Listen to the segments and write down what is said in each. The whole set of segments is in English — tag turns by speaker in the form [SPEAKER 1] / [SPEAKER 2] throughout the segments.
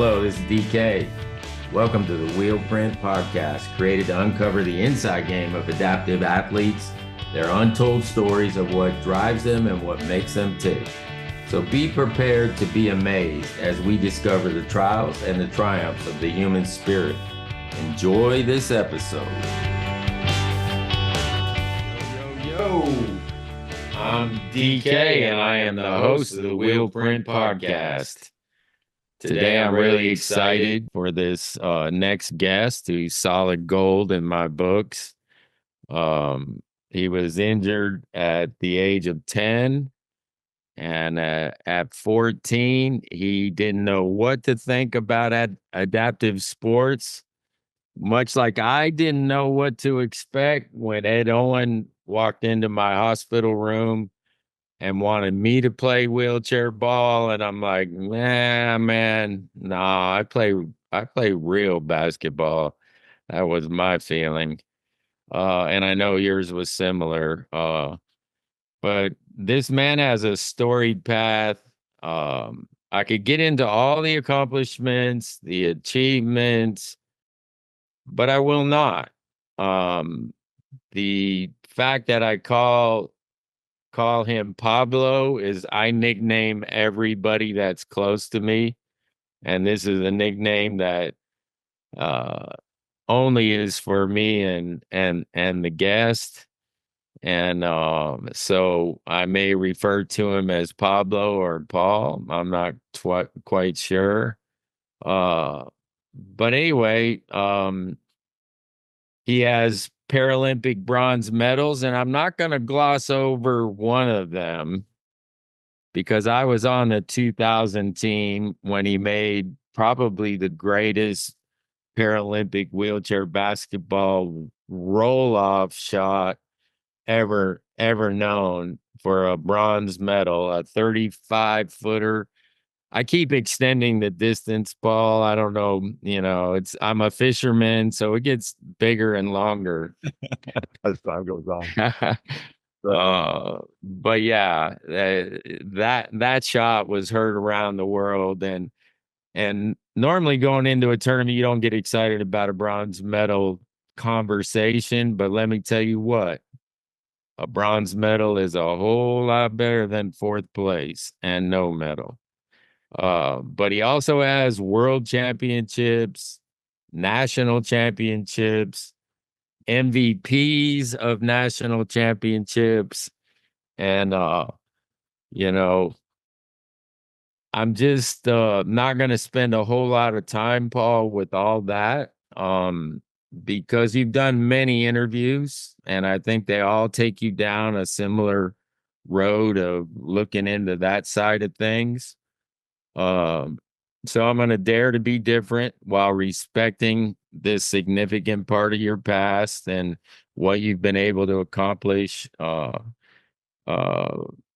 [SPEAKER 1] Hello, this is DK. Welcome to the Wheel Print Podcast, created to uncover the inside game of adaptive athletes, their untold stories of what drives them and what makes them tick. So be prepared to be amazed as we discover the trials and the triumphs of the human spirit. Enjoy this episode. Yo. I'm DK and I am the host of the Wheel Print Podcast. Today, I'm really excited for this next guest who's solid gold in my books. He was injured at the age of 10, and at 14, he didn't know what to think about adaptive sports, much like I didn't know what to expect when Ed Owen walked into my hospital room and wanted me to play wheelchair ball, and I'm like, man, nah, I play real basketball. That was my feeling. And I know yours was similar. But this man has a storied path. I could get into all the accomplishments, the achievements, but I will not. The fact that I call him Pablo is I nickname everybody that's close to me, and this is a nickname that uh, only is for me and the guest, and so I may refer to him as Pablo or Paul. I'm not quite sure, but anyway, he has Paralympic bronze medals, and I'm not going to gloss over one of them because I was on the 2000 team when he made probably the greatest Paralympic wheelchair basketball roll-off shot ever known for a bronze medal, a 35-footer. I keep extending the distance, Paul. I don't know, I'm a fisherman, so it gets bigger and longer
[SPEAKER 2] as time goes on.
[SPEAKER 1] But yeah, that shot was heard around the world, and normally going into a tournament, you don't get excited about a bronze medal conversation. But let me tell you what, a bronze medal is a whole lot better than fourth place and no medal. But he also has world championships, national championships, MVPs of national championships. And, you know, I'm just not going to spend a whole lot of time, Paul, with all that, because you've done many interviews, and I think they all take you down a similar road of looking into that side of things. Um, so I'm going to dare to be different while respecting this significant part of your past and what you've been able to accomplish uh,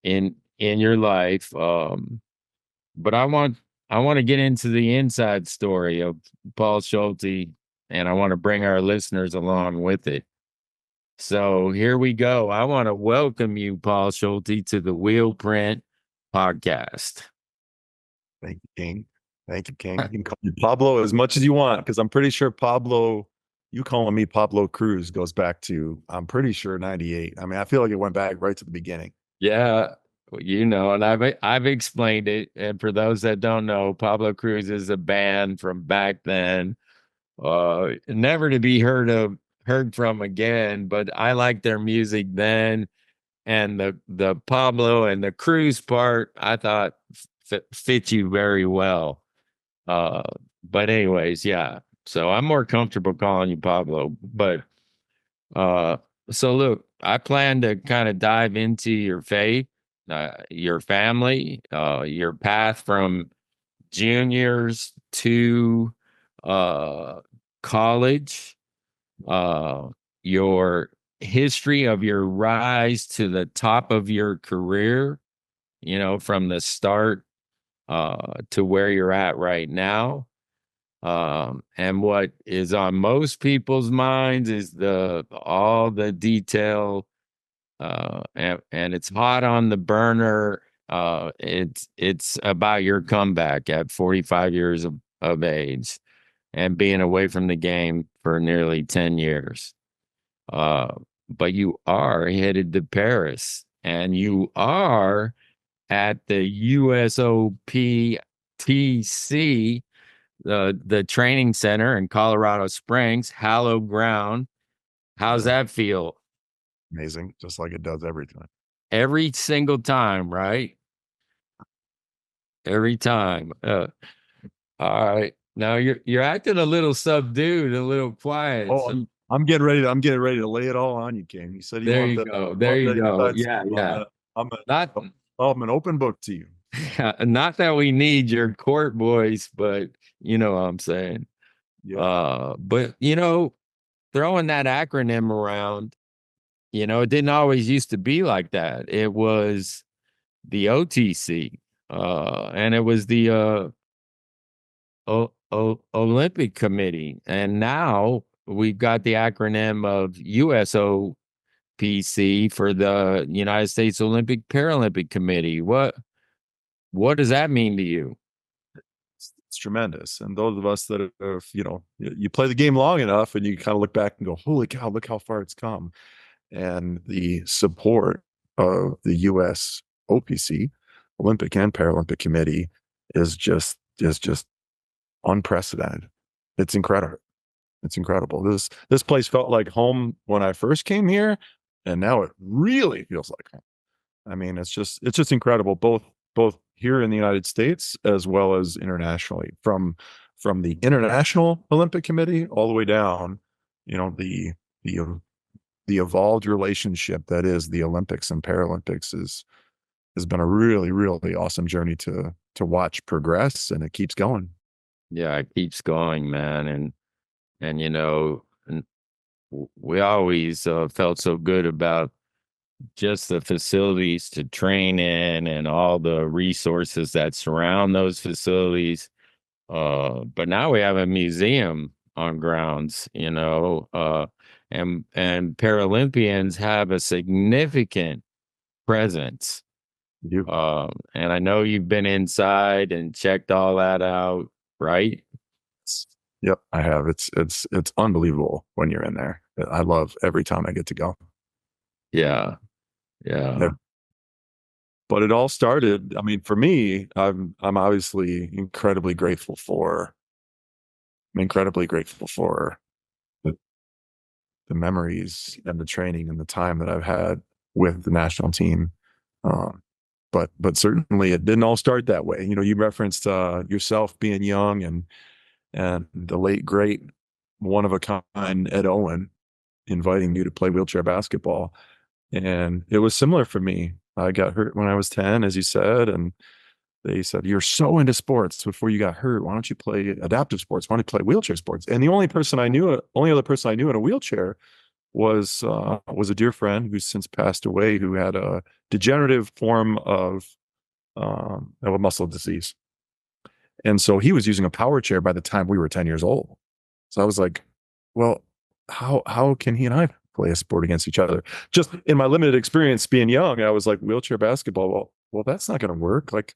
[SPEAKER 1] in your life. But I want to get into the inside story of Paul Schulte, and I want to bring our listeners along with it. So here we go. I want to welcome you, Paul Schulte, to the Wheel Print Podcast.
[SPEAKER 2] Thank you, King. Thank you, King. You can call me Pablo as much as you want, because I'm pretty sure Pablo, you calling me Pablo Cruz goes back to, I'm pretty sure 98. I mean, I feel like it went back right to the beginning.
[SPEAKER 1] Yeah, and I've explained it. And for those that don't know, Pablo Cruz is a band from back then, never to be heard from again. But I liked their music then, and the Pablo and the Cruz part I thought fit you very well. Uh, but anyways, yeah. So I'm more comfortable calling you Pablo. But uh, so look, I plan to kind of dive into your faith, your family, your path from juniors to uh college, uh your history of your rise to the top of your career, from the start to where you're at right now. And what is on most people's minds is all the detail, and it's hot on the burner. It's about your comeback at 45 years of age and being away from the game for nearly 10 years. Uh, but you are headed to Paris and you are at the USOPTC, the training center in Colorado Springs, hallowed ground. How's
[SPEAKER 2] Yeah,
[SPEAKER 1] that feel?
[SPEAKER 2] amazing, just like it does every time.
[SPEAKER 1] Every single time, right? Every time. All right. Now you're acting a little subdued, a little quiet.
[SPEAKER 2] Oh,
[SPEAKER 1] So
[SPEAKER 2] I'm getting ready to lay it all on you, King. You said you
[SPEAKER 1] there
[SPEAKER 2] want
[SPEAKER 1] you
[SPEAKER 2] the
[SPEAKER 1] go. There you
[SPEAKER 2] Monday
[SPEAKER 1] go.
[SPEAKER 2] inside
[SPEAKER 1] Yeah,
[SPEAKER 2] scoop.
[SPEAKER 1] yeah.
[SPEAKER 2] I'm
[SPEAKER 1] Not
[SPEAKER 2] I'm an open book to you.
[SPEAKER 1] not that we need your court voice, but you know what I'm saying.
[SPEAKER 2] Yeah,
[SPEAKER 1] But throwing that acronym around, it didn't always used to be like that. It was the OTC, and it was the Olympic Committee, and now we've got the acronym of USOPC for the United States Olympic Paralympic Committee. What does that mean to you?
[SPEAKER 2] it's tremendous. And those of us that have, you play the game long enough, and you kind of look back and go, "Holy cow! Look how far it's come." And the support of the U.S. OPC, Olympic and Paralympic Committee, is just unprecedented. It's incredible. It's incredible. This place felt like home when I first came here, and now it really feels like home. I mean, it's just incredible, both here in the United States as well as internationally. From the International Olympic Committee all the way down, the the evolved relationship that is the Olympics and Paralympics is has been a really, really awesome journey to watch progress, and it keeps going.
[SPEAKER 1] Yeah, it keeps going, man, and we always felt so good about just the facilities to train in and all the resources that surround those facilities. But now we have a museum on grounds, and Paralympians have a significant presence.
[SPEAKER 2] You,
[SPEAKER 1] And I know you've been inside and checked all that out, right?
[SPEAKER 2] yep, I have. It's unbelievable when you're in there. I love every time I get to go.
[SPEAKER 1] Yeah,
[SPEAKER 2] Yeah.
[SPEAKER 1] yeah,
[SPEAKER 2] But it all started. I mean, for me, I'm obviously incredibly grateful for the, the memories and the training and the time that I've had with the national team. Um, but certainly it didn't all start that way. You referenced yourself being young and the late great one of a kind Ed Owen inviting you to play wheelchair basketball. And it was similar for me. I got hurt when I was 10, as you said, and they said, "You're so into sports before you got hurt. Why don't you play adaptive sports? Why don't you play wheelchair sports?" And the only other person I knew in a wheelchair was a dear friend who's since passed away, who had a degenerative form of a muscle disease. And so he was using a power chair by the time we were 10 years old. So I was like, well, how can he and I play a sport against each other? Just in my limited experience being young, I was like, wheelchair basketball. Well, that's not going to work. Like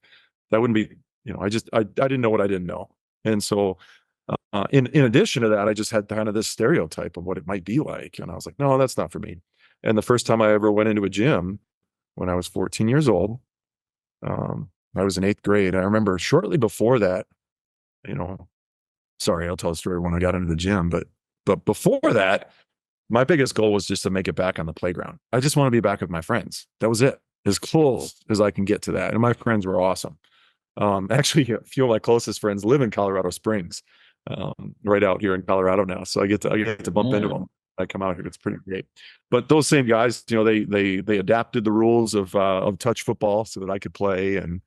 [SPEAKER 2] that wouldn't be, I didn't know what I didn't know. And so in addition to that, I just had kind of this stereotype of what it might be like. And I was like, no, that's not for me. And the first time I ever went into a gym when I was 14 years old, I was in eighth grade. I remember shortly before that, you know, sorry, I'll tell the story when I got into the gym, but before that, my biggest goal was just to make it back on the playground. I just want to be back with my friends. That was it. As close as I can get to that. And my friends were awesome. Actually, a few of my closest friends live in Colorado Springs, right out here in Colorado now. So I get to bump into
[SPEAKER 1] yeah.
[SPEAKER 2] them. I come out here. It's pretty great. But those same guys, they adapted the rules of touch football so that I could play, and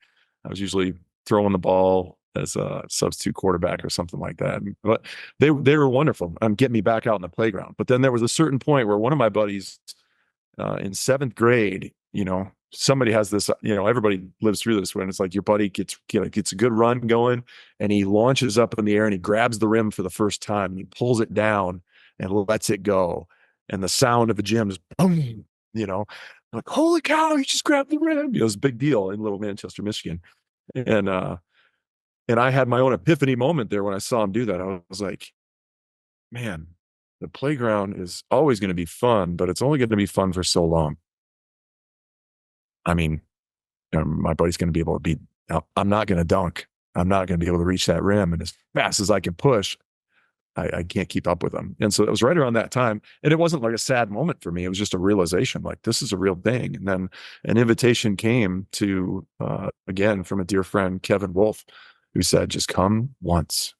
[SPEAKER 2] I was usually throwing the ball as a substitute quarterback or something like that. But they were wonderful. Getting me back out in the playground. But then there was a certain point where one of my buddies in seventh grade, somebody has this, everybody lives through this when it's like your buddy gets a good run going and he launches up in the air and he grabs the rim for the first time and he pulls it down and lets it go. And the sound of the gym is boom, like, holy cow, he just grabbed the rim. It was a big deal in Little Manchester, Michigan. And And I had my own epiphany moment there when I saw him do that. I was like, man, the playground is always going to be fun, but it's only going to be fun for so long. I mean, my buddy's going to be able to beat. I'm not going to dunk. I'm not going to be able to reach that rim. And as fast as I can push, I can't keep up with them. And so it was right around that time. And it wasn't like a sad moment for me. It was just a realization like this is a real thing. And then an invitation came to, again, from a dear friend, Kevin Wolf, who said, just come once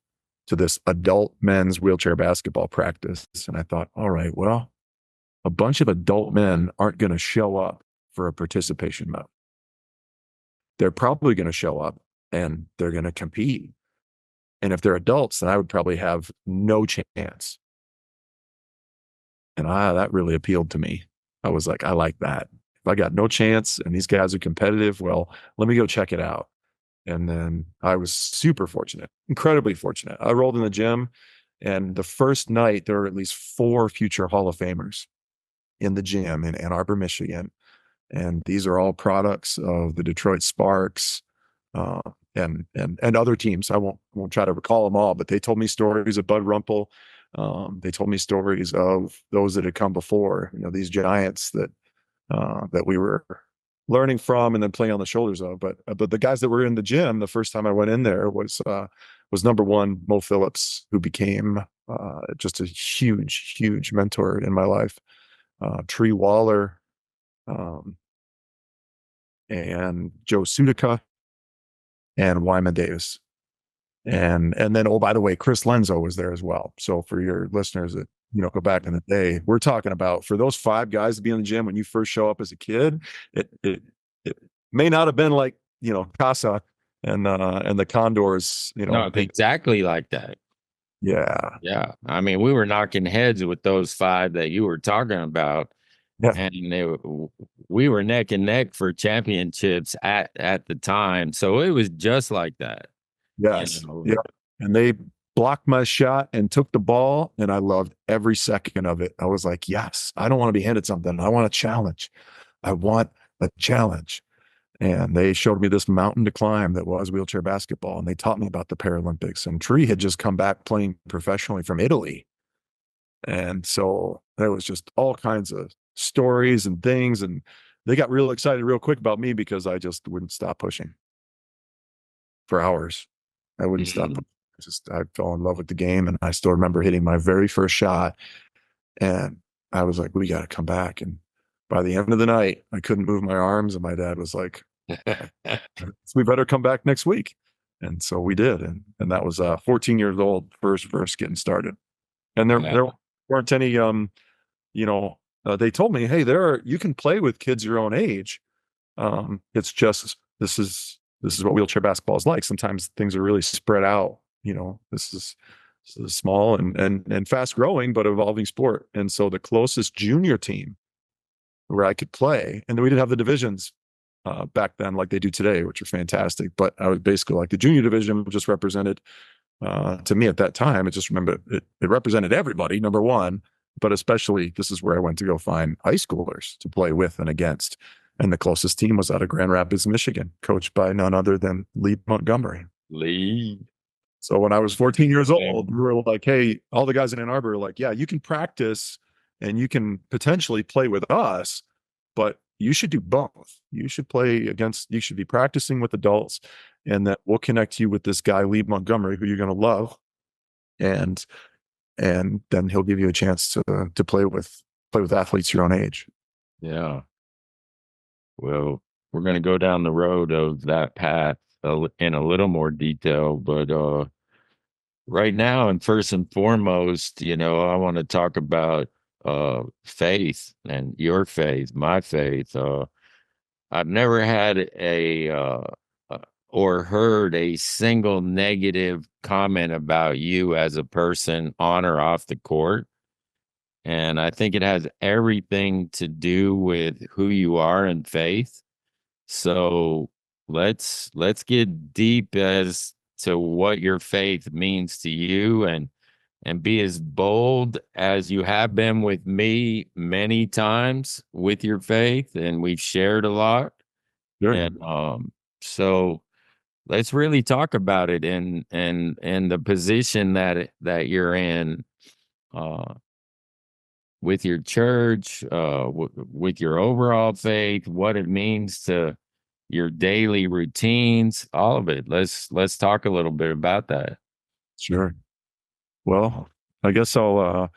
[SPEAKER 2] to this adult men's wheelchair basketball practice. And I thought, all right, well, a bunch of adult men aren't going to show up for a participation medal. They're probably going to show up and they're going to compete. And if they're adults, then I would probably have no chance. And that really appealed to me. I was like, I like that. If I got no chance and these guys are competitive, well, let me go check it out. And then I was super fortunate, incredibly fortunate. I rolled in the gym, and the first night there were at least 4 future Hall of Famers in the gym in Ann Arbor, Michigan. And these are all products of the Detroit Sparks, uh, and other teams. I won't try to recall them all, but they told me stories of Bud Rumpel. They told me stories of those that had come before. These giants that we were learning from and then playing on the shoulders of. But the guys that were in the gym the first time I went in there was number one Mo Phillips, who became just a huge mentor in my life. Tree Waller, um, and Joe Sudica, and Wyman Davis. And then, oh, by the way, Chris Lenzo was there as well. So for your listeners that, go back in the day, we're talking about, for those 5 guys to be in the gym when you first show up as a kid, it may not have been like, Casa and the Condors,
[SPEAKER 1] No, it's exactly like that.
[SPEAKER 2] yeah.
[SPEAKER 1] Yeah. I mean, we were knocking heads with those 5 that you were talking about.
[SPEAKER 2] Yeah.
[SPEAKER 1] And we were neck and neck for championships at the time. So it was just like that.
[SPEAKER 2] Yes. Yeah. And they blocked my shot and took the ball, and I loved every second of it. I was like, yes, I don't want to be handed something. I want a challenge. I want a challenge. And they showed me this mountain to climb that was wheelchair basketball. And they taught me about the Paralympics. And Tree had just come back playing professionally from Italy. And so there was just all kinds of stories and things. And they got real excited real quick about me because I just wouldn't stop pushing for hours. I wouldn't stop.
[SPEAKER 1] Mhm.
[SPEAKER 2] I fell in love with the game. And I still remember hitting my very first shot. And I was like, we got to come back. And by the end of the night, I couldn't move my arms. And my dad was like, we better come back next week. And so we did. And that was 14 years old, first getting started. And there weren't any, they told me, hey, you can play with kids your own age. It's just, this is what wheelchair basketball is like. Sometimes things are really spread out. This is a small and fast growing, but evolving sport. And so the closest junior team where I could play, and then we didn't have the divisions back then like they do today, which are fantastic. But I was basically like the junior division just represented, to me at that time, it just remember it represented everybody, number one, but especially this is where I went to go find high schoolers to play with and against. And the closest team was out of Grand Rapids, Michigan, coached by none other than Lee Montgomery.
[SPEAKER 1] Lee.
[SPEAKER 2] So when I was 14 years old, we were like, hey, all the guys in Ann Arbor were like, yeah, you can practice and you can potentially play with us, but you should do both. You should be practicing with adults, and that we'll connect you with this guy, Lee Montgomery, who you're going to love. And then he'll give you a chance to play with athletes your own age.
[SPEAKER 1] Yeah. Well, we're going to go down the road of that path in a little more detail, but right now, and first and foremost, I want to talk about faith and your faith, my faith. I've never had uh, or heard a single negative comment about you as a person on or off the court. And I think it has everything to do with who you are in faith. So let's get deep as to what your faith means to you, and be as bold as you have been with me many times with your faith, and we've shared a lot.
[SPEAKER 2] Sure.
[SPEAKER 1] And so let's really talk about it and the position that you're in uh with your church, with your overall faith, what it means to your daily routines, all of it. Let's talk a little bit about that.
[SPEAKER 2] Sure. Well, I guess I'll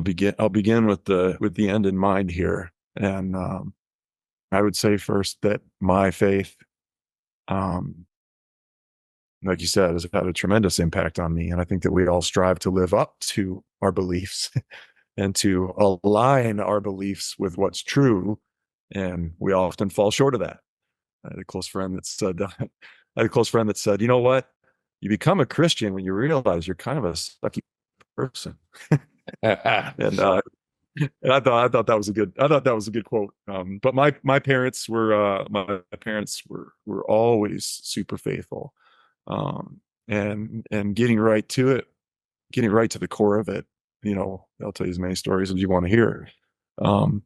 [SPEAKER 2] begin with the end in mind here. And I would say first that my faith, um, like you said, has had a tremendous impact on me. And I think that we all strive to live up to our beliefs and to align our beliefs with what's true. And we often fall short of that. I had a close friend that said, you know what? You become a Christian when you realize you're kind of a sucky person. And I thought that was a good quote. But my parents were always super faithful, and getting right to the core of it. You know, I'll tell you as many stories as you want to hear. Um,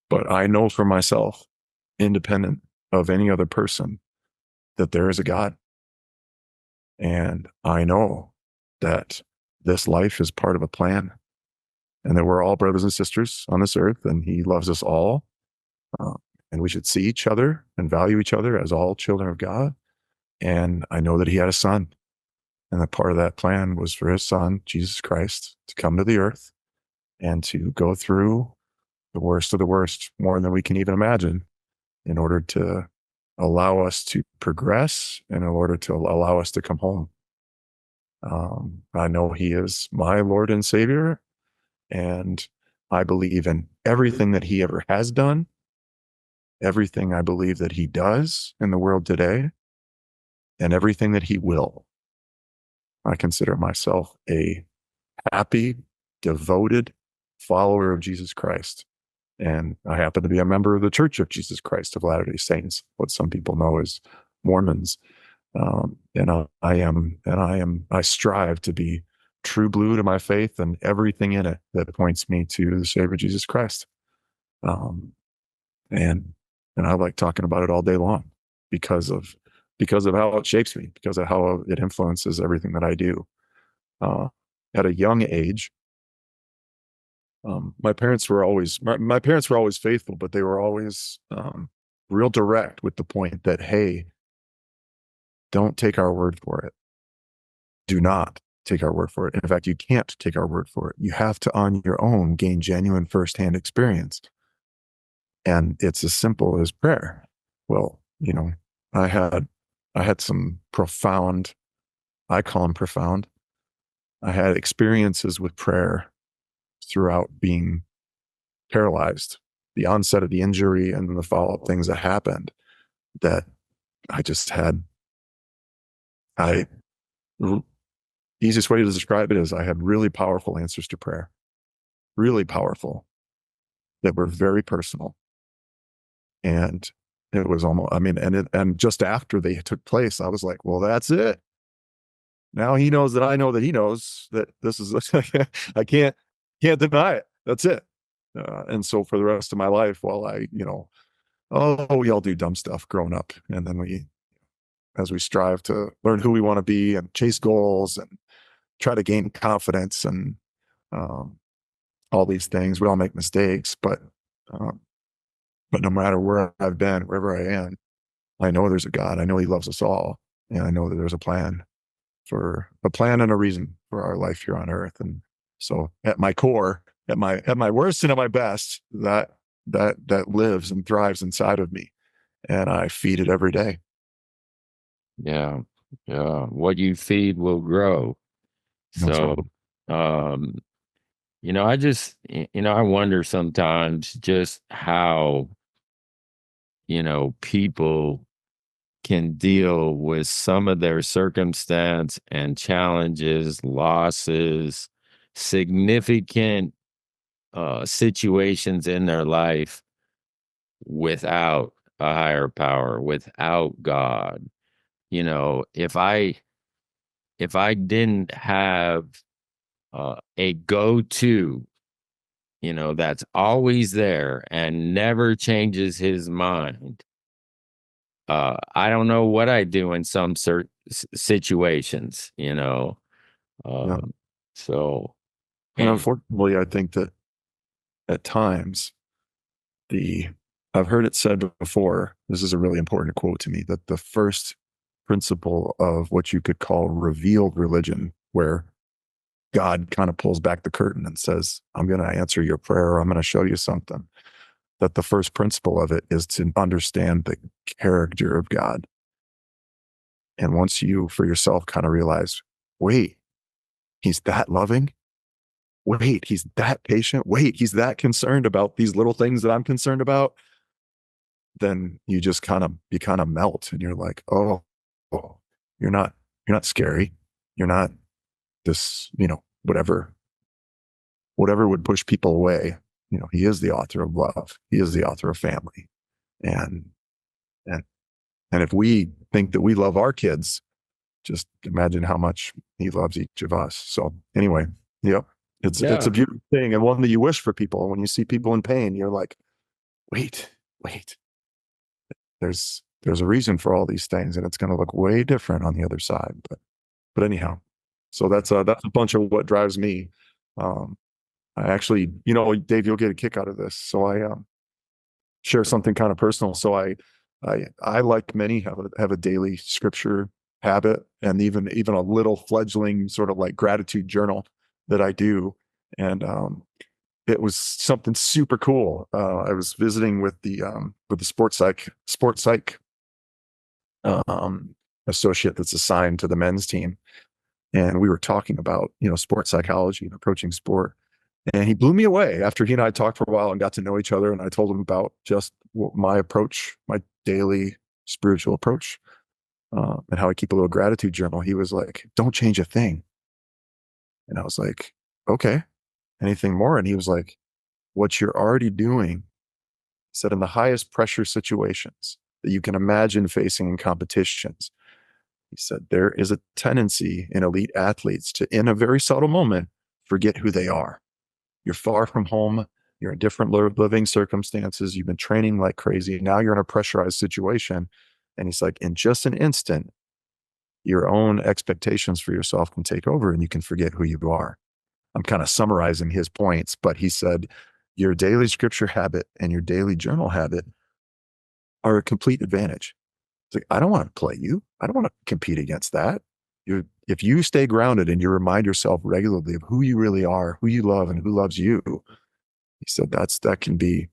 [SPEAKER 2] but I know for myself, independent of any other person, that there is a God, and I know that this life is part of a plan, and that we're all brothers and sisters on this earth, and He loves us all. Uh, and we should see each other and value each other as all children of God. And I know that He had a son, and that part of that plan was for His son, Jesus Christ, to come to the earth and to go through the worst of the worst, more than we can even imagine, in order to allow us to progress and in order to allow us to come home. I know He is my Lord and Savior, and I believe in everything that He ever has done, everything I believe that He does in the world today, and everything that He will. I consider myself a happy, devoted follower of Jesus Christ. And I happen to be a member of the Church of Jesus Christ of Latter-day Saints, what some people know as Mormons. I strive to be true blue to my faith and everything in it that points me to the Savior Jesus Christ. Um, and and I like talking about it all day long because of how it shapes me, because of how it influences everything that I do. Uh, at a young age, my parents were always faithful, but they were always real direct with the point that, hey, don't take our word for it. Do not take our word for it. In fact, you can't take our word for it. You have to, on your own, gain genuine firsthand experience. And it's as simple as prayer. Well, you know, I had some profound, I call them profound. I had experiences with prayer throughout being paralyzed, the onset of the injury and then the follow-up things that happened, that I just had. I Easiest way to describe it is I had really powerful answers to prayer, really powerful, that were very personal. And it was almost, I mean, and just after they took place, I was like, well, that's it. Now He knows that I know that He knows that this is, I can't deny it. That's it. And so for the rest of my life, while we all do dumb stuff growing up. And then as we strive to learn who we want to be and chase goals and try to gain confidence and um, all these things, we all make mistakes, um, but no matter where I've been, wherever I am, I know there's a God. I know He loves us all. And I know that there's a plan and a reason for our life here on earth. And so at my core, at my worst and at my best, that lives and thrives inside of me. And I feed it every day.
[SPEAKER 1] Yeah. Yeah. What you feed will grow.
[SPEAKER 2] That's right.
[SPEAKER 1] So, um, I wonder sometimes just how, people can deal with some of their circumstance and challenges, losses, significant situations in their life without a higher power, without God. If I didn't have a go-to, that's always there and never changes his mind, I don't know what I do in some situations,
[SPEAKER 2] Yeah.
[SPEAKER 1] um, so
[SPEAKER 2] And
[SPEAKER 1] and
[SPEAKER 2] unfortunately, I think that at times the I've heard it said before, this is a really important quote to me, that the first principle of what you could call revealed religion, where God kind of pulls back the curtain and says, I'm going to answer your prayer, or I'm going to show you something, that the first principle of it is to understand the character of God. And once you, for yourself, kind of realize, wait, he's that loving. Wait, he's that patient. Wait, he's that concerned about these little things that I'm concerned about. Then you kind of melt and you're like, oh, you're not, you're not scary. You're not this, whatever would push people away. He is the author of love. He is the author of family. And, and, and if we think that we love our kids, just imagine how much he loves each of us. So anyway, yep. It's a
[SPEAKER 1] yeah,
[SPEAKER 2] beautiful thing and one that you wish for people. When you see people in pain, you're like, wait, wait, there's a reason for all these things, and it's going to look way different on the other side. But anyhow, so that's a bunch of what drives me. Um, I actually, Dave, you'll get a kick out of this. So I share something kind of personal. So I like many have a daily scripture habit, and even a little fledgling sort of like gratitude journal that I do. And it was something super cool. I was visiting with the sports psych um, associate that's assigned to the men's team, and we were talking about sports psychology and approaching sport. And he blew me away after he and I talked for a while and got to know each other. And I told him about just my approach, my daily spiritual approach, and how I keep a little gratitude journal. He was like, "Don't change a thing." And I was like, "Okay, anything more?" And he was like, "What you're already doing," said, "in the highest pressure situations that you can imagine facing in competitions." He said, "There is a tendency in elite athletes to, in a very subtle moment, forget who they are. You're far from home. You're in different living circumstances. You've been training like crazy. Now you're in a pressurized situation." And he's like, in just an instant, your own expectations for yourself can take over and you can forget who you are. I'm kind of summarizing his points, but he said, your daily scripture habit and your daily journal habit are a complete advantage. It's like, I don't want to play you. I don't want to compete against that. If you stay grounded and you remind yourself regularly of who you really are, who you love, and who loves you, he said that can be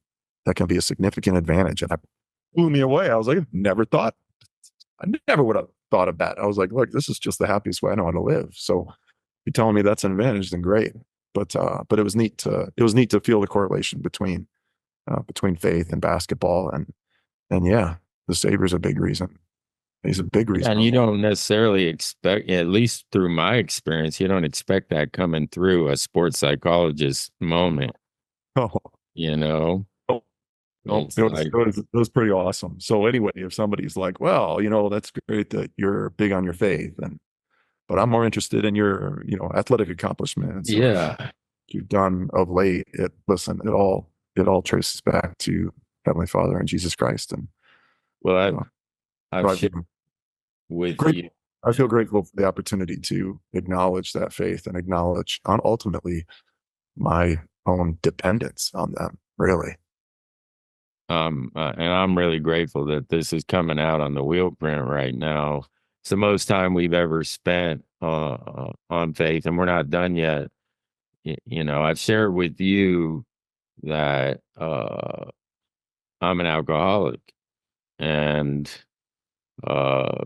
[SPEAKER 2] a significant advantage. And that blew me away. I was like, I never would have thought of that. I was like, look, this is just the happiest way I know how to live. So if you're telling me that's an advantage, then great. But it was neat to feel the correlation between faith and basketball. And yeah, the Saber's a big reason. He's a big reason.
[SPEAKER 1] and you don't necessarily expect, at least through my experience, you don't expect that coming through a sports psychologist moment.
[SPEAKER 2] Oh,
[SPEAKER 1] You know,
[SPEAKER 2] oh, no,
[SPEAKER 1] it's like,
[SPEAKER 2] it was pretty awesome. So anyway, if somebody's like, well, that's great that you're big on your faith, but I'm more interested in your, athletic accomplishments or
[SPEAKER 1] yeah.
[SPEAKER 2] you've done of late. It all traces back to Heavenly Father and Jesus Christ. And
[SPEAKER 1] Well,
[SPEAKER 2] so,
[SPEAKER 1] I've
[SPEAKER 2] so
[SPEAKER 1] shared with
[SPEAKER 2] great.
[SPEAKER 1] you.
[SPEAKER 2] I feel grateful for the opportunity to acknowledge that faith and acknowledge on ultimately my own dependence on them. Really.
[SPEAKER 1] And I'm really grateful that this is coming out on the wheel print right now. It's the most time we've ever spent on faith, and we're not done yet. I've shared with you that I'm an alcoholic, and uh,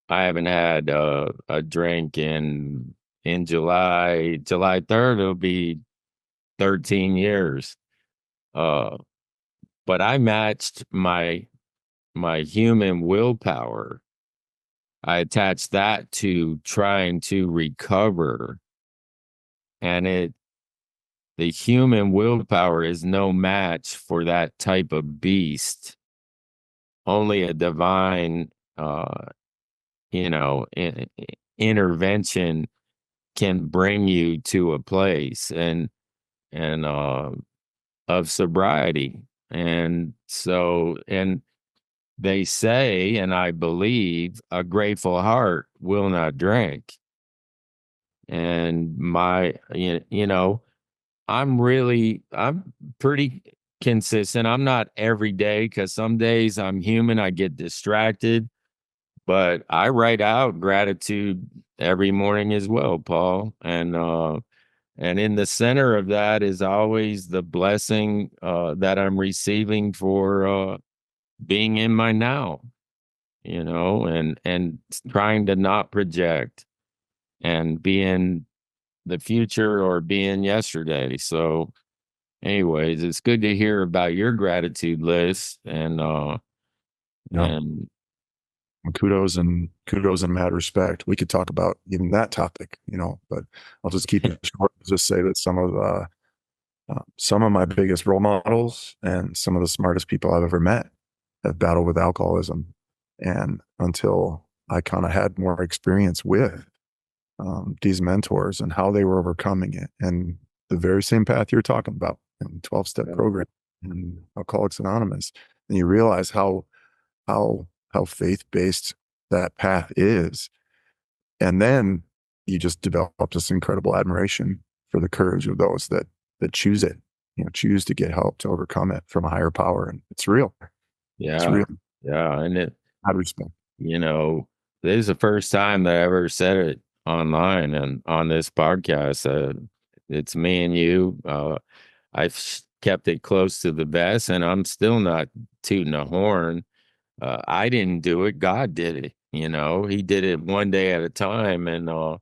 [SPEAKER 1] I haven't had a drink in July 3rd. It'll be 13 years. Uh, but I matched my human willpower. I attached that to trying to recover, and the human willpower is no match for that type of beast. Only a divine, you know, intervention can bring you to a place and of sobriety. And so, and they say, and I believe, a grateful heart will not drink. And you know, I'm pretty consistent. I'm not every day because some days I'm human, I get distracted, but I write out gratitude every morning as well, Paul. And in the center of that is always the blessing that I'm receiving for being in my now, and trying to not project and be in the future or be in yesterday. So anyways, it's good to hear about your gratitude list
[SPEAKER 2] Yeah.
[SPEAKER 1] and
[SPEAKER 2] Kudos and mad respect. We could talk about even that topic, but I'll just keep it short. Just say that some of my biggest role models and some of the smartest people I've ever met have battled with alcoholism. And until I kind of had more experience with these mentors and how they were overcoming it, and the very same path you're talking about in 12-step program and Alcoholics Anonymous, and you realize how faith-based that path is. And then you just develop this incredible admiration for the courage of those that choose it, choose to get help to overcome it from a higher power. And it's real. It's
[SPEAKER 1] yeah,
[SPEAKER 2] real.
[SPEAKER 1] yeah, and
[SPEAKER 2] I respect.
[SPEAKER 1] you know, this is the first time that I ever said it online and on this podcast. It's me and you. I've kept it close to the vest, and I'm still not tooting a horn. I didn't do it. God did it. He did it one day at a time, uh,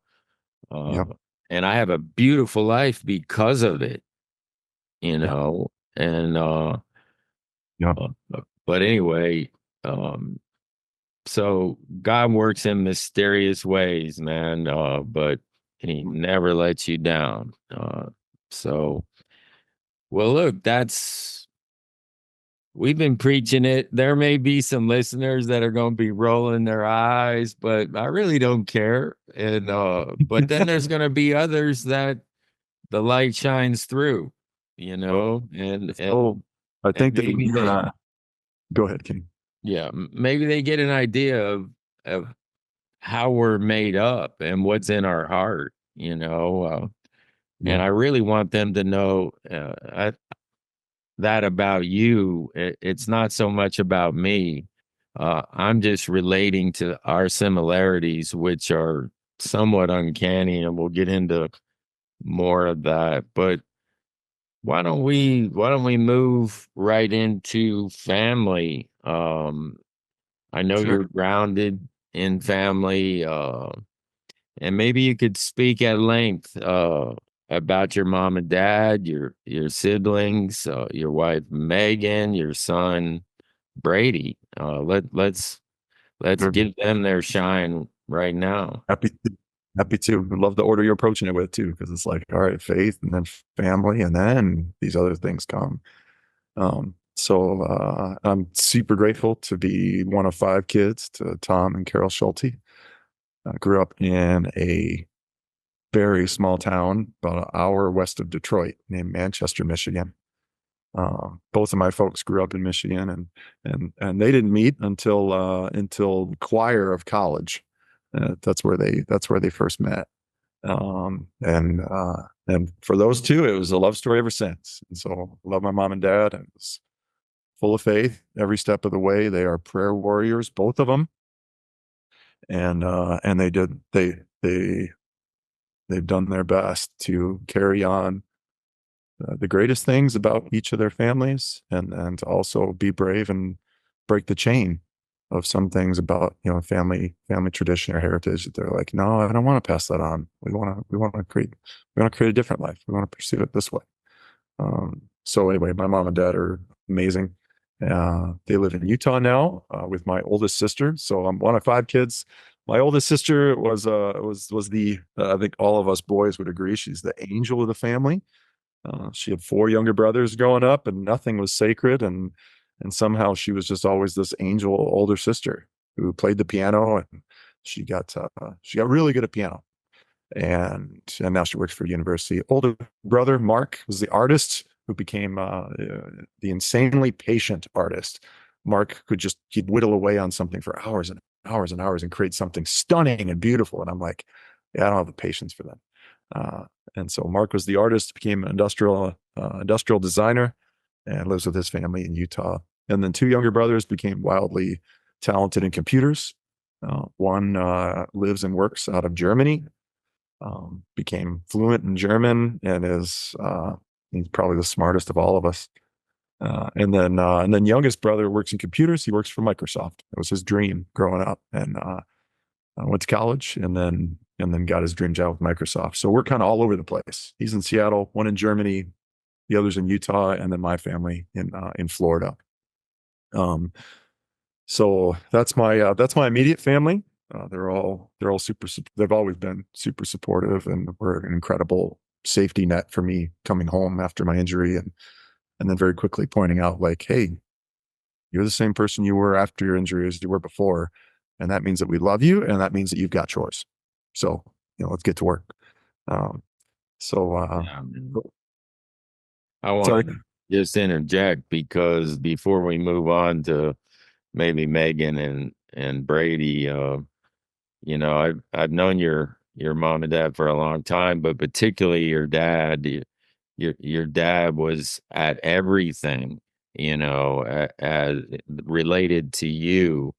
[SPEAKER 2] Yep.
[SPEAKER 1] and I have a beautiful life because of it. You
[SPEAKER 2] Yep.
[SPEAKER 1] know, and
[SPEAKER 2] Yep.
[SPEAKER 1] but anyway, um, so God works in mysterious ways, man. But He never lets you down. So, well, look, we've been preaching it. There may be some listeners that are going to be rolling their eyes, but I really don't care. And but then there's going to be others that the light shines through, and
[SPEAKER 2] So I
[SPEAKER 1] and
[SPEAKER 2] think that
[SPEAKER 1] maybe
[SPEAKER 2] you and
[SPEAKER 1] they,
[SPEAKER 2] I, go ahead, King.
[SPEAKER 1] yeah, maybe they get an idea of how we're made up and what's in our heart. And
[SPEAKER 2] Yeah.
[SPEAKER 1] I really want them to know that about you. It's not so much about me. I'm just relating to our similarities, which are somewhat uncanny, and we'll get into more of that. But why don't we move right into family? I know
[SPEAKER 2] Sure.
[SPEAKER 1] you're grounded in family. And maybe you could speak at length about your mom and dad, your siblings, your wife Megan, your son Brady. Let's
[SPEAKER 2] Sure.
[SPEAKER 1] give them their shine right now.
[SPEAKER 2] Happy to, happy to. I love the order you're approaching it with too, because it's like, all right, faith and then family, and then these other things come. So I'm super grateful to be one of five kids to Tom and Carol Schulte. I grew up in a very small town about an hour west of Detroit named Manchester, Michigan. Both of my folks grew up in Michigan, and they didn't meet until choir of college. That's where they first met. And for those two, it was a love story ever since. And so I love my mom and dad. And was full of faith every step of the way. They are prayer warriors, both of them, and they've done their best to carry on the greatest things about each of their families, and to also be brave and break the chain of some things about family tradition or heritage that they're like, no, I don't want to pass that on. We want to create a different life. We want to pursue it this way. So anyway, my mom and dad are amazing. They live in Utah now with my oldest sister. So I'm one of five kids. My oldest sister was the I think all of us boys would agree she's the angel of the family. She had four younger brothers growing up, and nothing was sacred. And somehow she was just always this angel older sister who played the piano, and she got really good at piano. And now she works for university. Older brother Mark was the artist who became the insanely patient artist. Mark could just, he'd whittle away on something for hours and hours and hours and create something stunning and beautiful. And I'm like, yeah, I don't have the patience for that. And so Mark was the artist, became an industrial designer, and lives with his family in Utah. And then two younger brothers became wildly talented in computers. One lives and works out of Germany, became fluent in German, and is he's probably the smartest of all of us. And then youngest brother works in computers. He works for Microsoft. It was his dream growing up, and went to college, and then got his dream job with Microsoft. So we're kind of all over the place. He's in Seattle, one in Germany, the others in Utah, and then my family in Florida. Um, so that's my immediate family. They're all super. They've always been super supportive, and were an incredible safety net for me coming home after my injury, and then very quickly pointing out like, hey, you're the same person you were after your injury as you were before, and that means that we love you, and that means that you've got chores. So let's get to work. Um, so
[SPEAKER 1] Yeah, man. I want
[SPEAKER 2] sorry.
[SPEAKER 1] to just interject because before we move on to maybe Megan and Brady, I've known your mom and dad for a long time, but particularly your dad. Your dad was at everything, as related to you,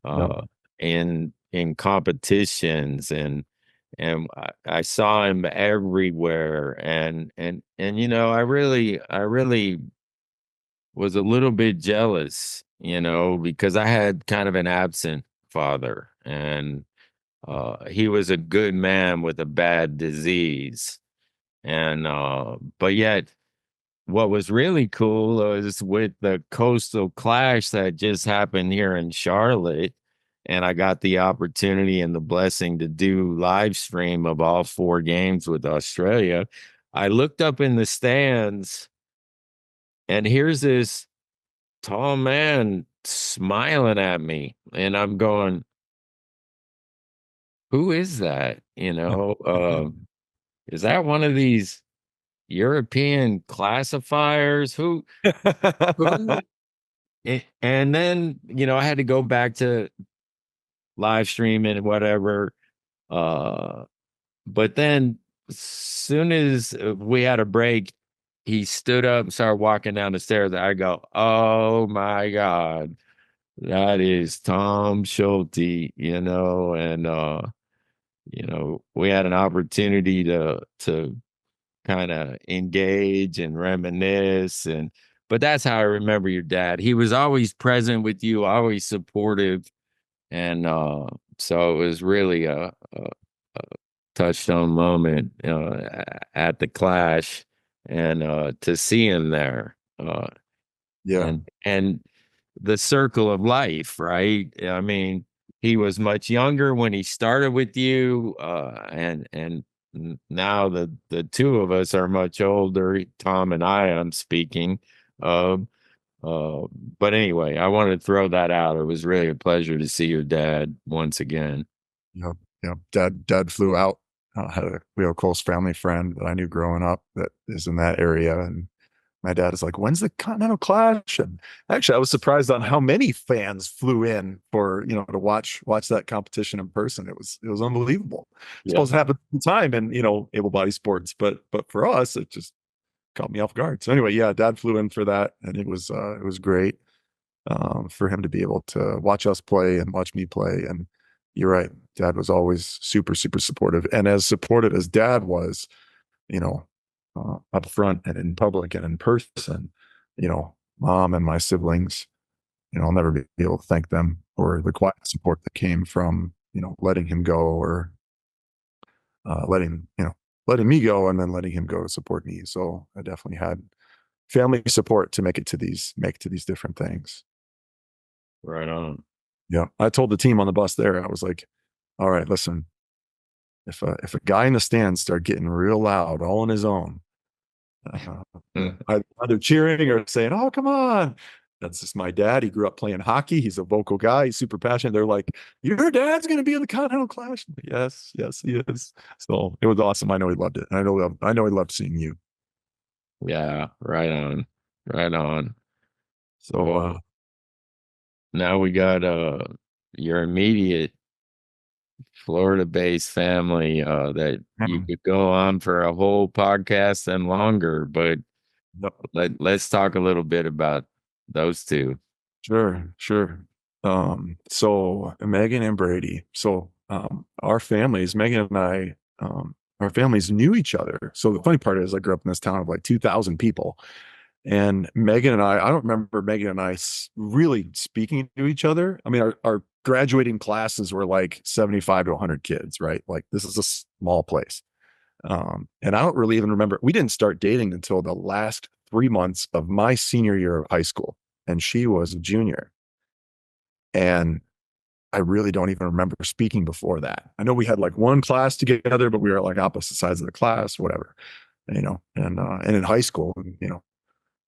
[SPEAKER 2] Yep.
[SPEAKER 1] uh, in competitions, and I saw him everywhere, and I really was a little bit jealous, because I had kind of an absent father, and he was a good man with a bad disease. And but yet what was really cool was with the Coastal Clash that just happened here in Charlotte, and I got the opportunity and the blessing to do live stream of all four games with Australia. I looked up in the stands, and here's this tall man smiling at me, and I'm going, who is that? Is that one of these European classifiers? Who? And then, I had to go back to live streaming and whatever. Uh, but then, as soon as we had a break, he stood up and started walking down the stairs. I go, oh my God, that is Tom Schulte, and we had an opportunity to kind of engage and reminisce, but that's how I remember your dad. He was always present with you, always supportive, and so it was really a touchstone moment at the Clash, and to see him there,
[SPEAKER 2] Yeah.
[SPEAKER 1] and the circle of life, right? I mean, he was much younger when he started with you, and now the two of us are much older. Tom and I'm speaking. Um, uh, but anyway, I wanted to throw that out. It was really a pleasure to see your dad once again.
[SPEAKER 2] Yep. Yep. Dad flew out. We have a close family friend that I knew growing up that is in that area, and my dad is like, "When's the Continental Clash?" And actually, I was surprised on how many fans flew in for to watch that competition in person. It was unbelievable. It's
[SPEAKER 1] Yeah,
[SPEAKER 2] supposed to happen all the time in able body sports, but for us, it just caught me off guard. So anyway, yeah, Dad flew in for that, and it was great for him to be able to watch us play and watch me play. And you're right, Dad was always super super supportive, and as supportive as Dad was, you know, up front and in public and in person, Mom and my siblings, I'll never be able to thank them for the quiet support that came from, letting him go, or letting, letting me go, and then letting him go to support me. So I definitely had family support to make it to these different things.
[SPEAKER 1] right on.
[SPEAKER 2] Yeah. I told the team on the bus there, I was like, all right, listen, if a guy in the stands start getting real loud all on his own, either cheering or saying, "Oh, come on." That's just my dad. He grew up playing hockey. He's a vocal guy. He's super passionate. They're like, "Your dad's going to be in the Continental Clash." Yes, yes, he is. So it was awesome. I know he loved it. And I know he loved seeing you.
[SPEAKER 1] Yeah, right on, right on.
[SPEAKER 2] So
[SPEAKER 1] Well, now we got your immediate Florida-based family that you
[SPEAKER 2] Mhm.
[SPEAKER 1] could go on for a whole podcast and longer, but
[SPEAKER 2] Yep.
[SPEAKER 1] let's talk a little bit about those two.
[SPEAKER 2] Sure, sure. So Megan and Brady. So our families, Megan and I, our families knew each other. So the funny part is I grew up in this town of like 2,000 people. And Megan and I don't remember Megan and I really speaking to each other. I mean, our graduating classes were like 75 to 100 kids, right? Like this is a small place. And I don't really even remember, we didn't start dating until the last 3 months of my senior year of high school. And she was a junior. And I really don't even remember speaking before that. I know we had like one class together, but we were like opposite sides of the class, whatever, and in high school,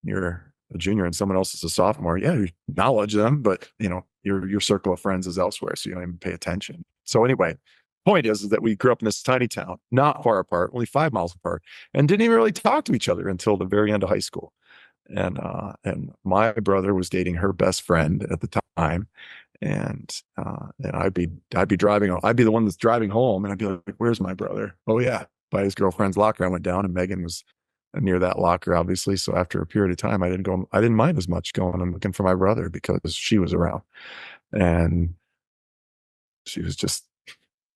[SPEAKER 2] you're a junior and someone else is a sophomore. Yeah, you acknowledge them, but your circle of friends is elsewhere, so you don't even pay attention. So anyway, point is that we grew up in this tiny town, not far apart, only 5 miles apart, and didn't even really talk to each other until the very end of high school. And my brother was dating her best friend at the time, and I'd be driving. I'd be the one that's driving home, and I'd be like, "Where's my brother?" Oh yeah, by his girlfriend's locker. I went down, and Megan was near that locker, obviously. So after a period of time, I didn't go. I didn't mind as much going and looking for my brother because she was around, and she was just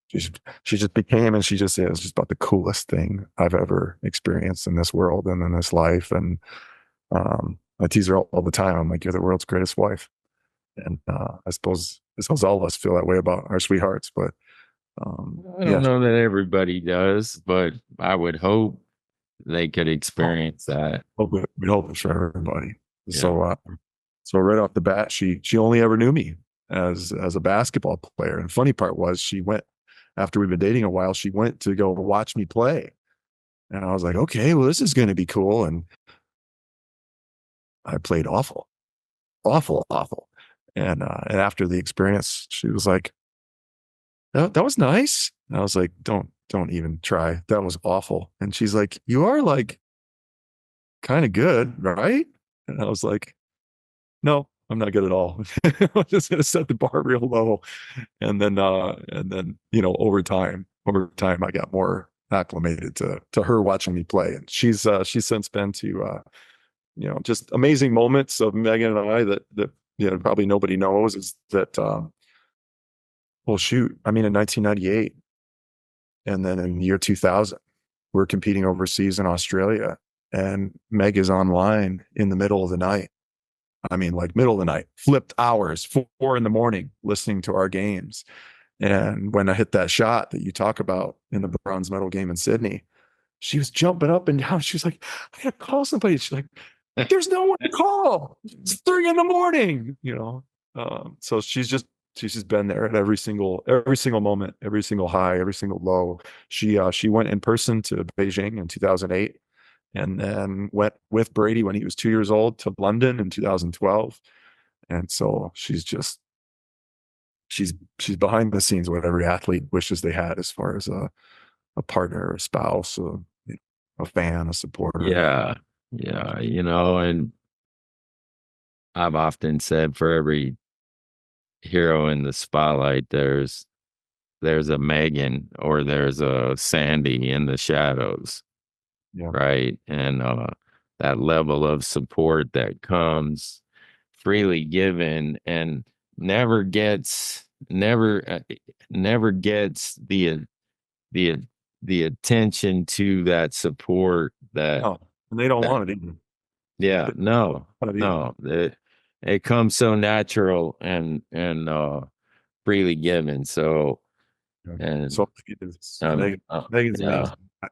[SPEAKER 2] she just became, and she just it was just about the coolest thing I've ever experienced in this world and in this life. And I tease her all the time. I'm like, "You're the world's greatest wife." And I suppose all of us feel that way about our sweethearts. But
[SPEAKER 1] I don't
[SPEAKER 2] yeah,
[SPEAKER 1] know that everybody does, but I would hope they could
[SPEAKER 2] oh,
[SPEAKER 1] experience that.
[SPEAKER 2] we hope it's for everybody.
[SPEAKER 1] Yeah.
[SPEAKER 2] So right off the bat, she only ever knew me as a basketball player. And the funny part was she went after we've been dating a while. She went to go watch me play, and I was like, okay, well, this is going to be cool. And I played awful, awful, awful. And after the experience, she was like, that was nice. And I was like, don't even try. That was awful. And she's like, you are like kind of good, right? And I was like, no, I'm not good at all. I'm just gonna set the bar real low. And then, over time I got more acclimated to her watching me play. And she's since been to just amazing moments of Megan and I that probably nobody knows is that well shoot, I mean in 1998 and then in the year 2000 we're competing overseas in Australia, and Meg is online in the middle of the night. I mean, like middle of the night, flipped hours, 4 in the morning, listening to our games. And when I hit that shot that you talk about in the bronze medal game in Sydney, she was jumping up and down. She was like, I gotta call somebody. She's like, there's no one to call. It's 3 in the morning, So she's just been there at every single moment, every single high, every single low. She went in person to Beijing in 2008, and then went with Brady when he was 2 years old to London in 2012. And so she's she's behind the scenes what every athlete wishes they had as far as a partner, a spouse, a fan, a supporter.
[SPEAKER 1] Yeah. Yeah. And I've often said for every hero in the spotlight, there's a Megan or there's a Sandy in the shadows,
[SPEAKER 2] Yeah.
[SPEAKER 1] right? And that level of support that comes freely given and never gets never never gets the the attention to that support that
[SPEAKER 2] No, and they don't
[SPEAKER 1] that
[SPEAKER 2] want it either.
[SPEAKER 1] yeah,
[SPEAKER 2] They
[SPEAKER 1] no,
[SPEAKER 2] don't want it either.
[SPEAKER 1] no, it comes so natural and freely given. So
[SPEAKER 2] Yeah.
[SPEAKER 1] and
[SPEAKER 2] So Megan's
[SPEAKER 1] yeah,
[SPEAKER 2] amazing.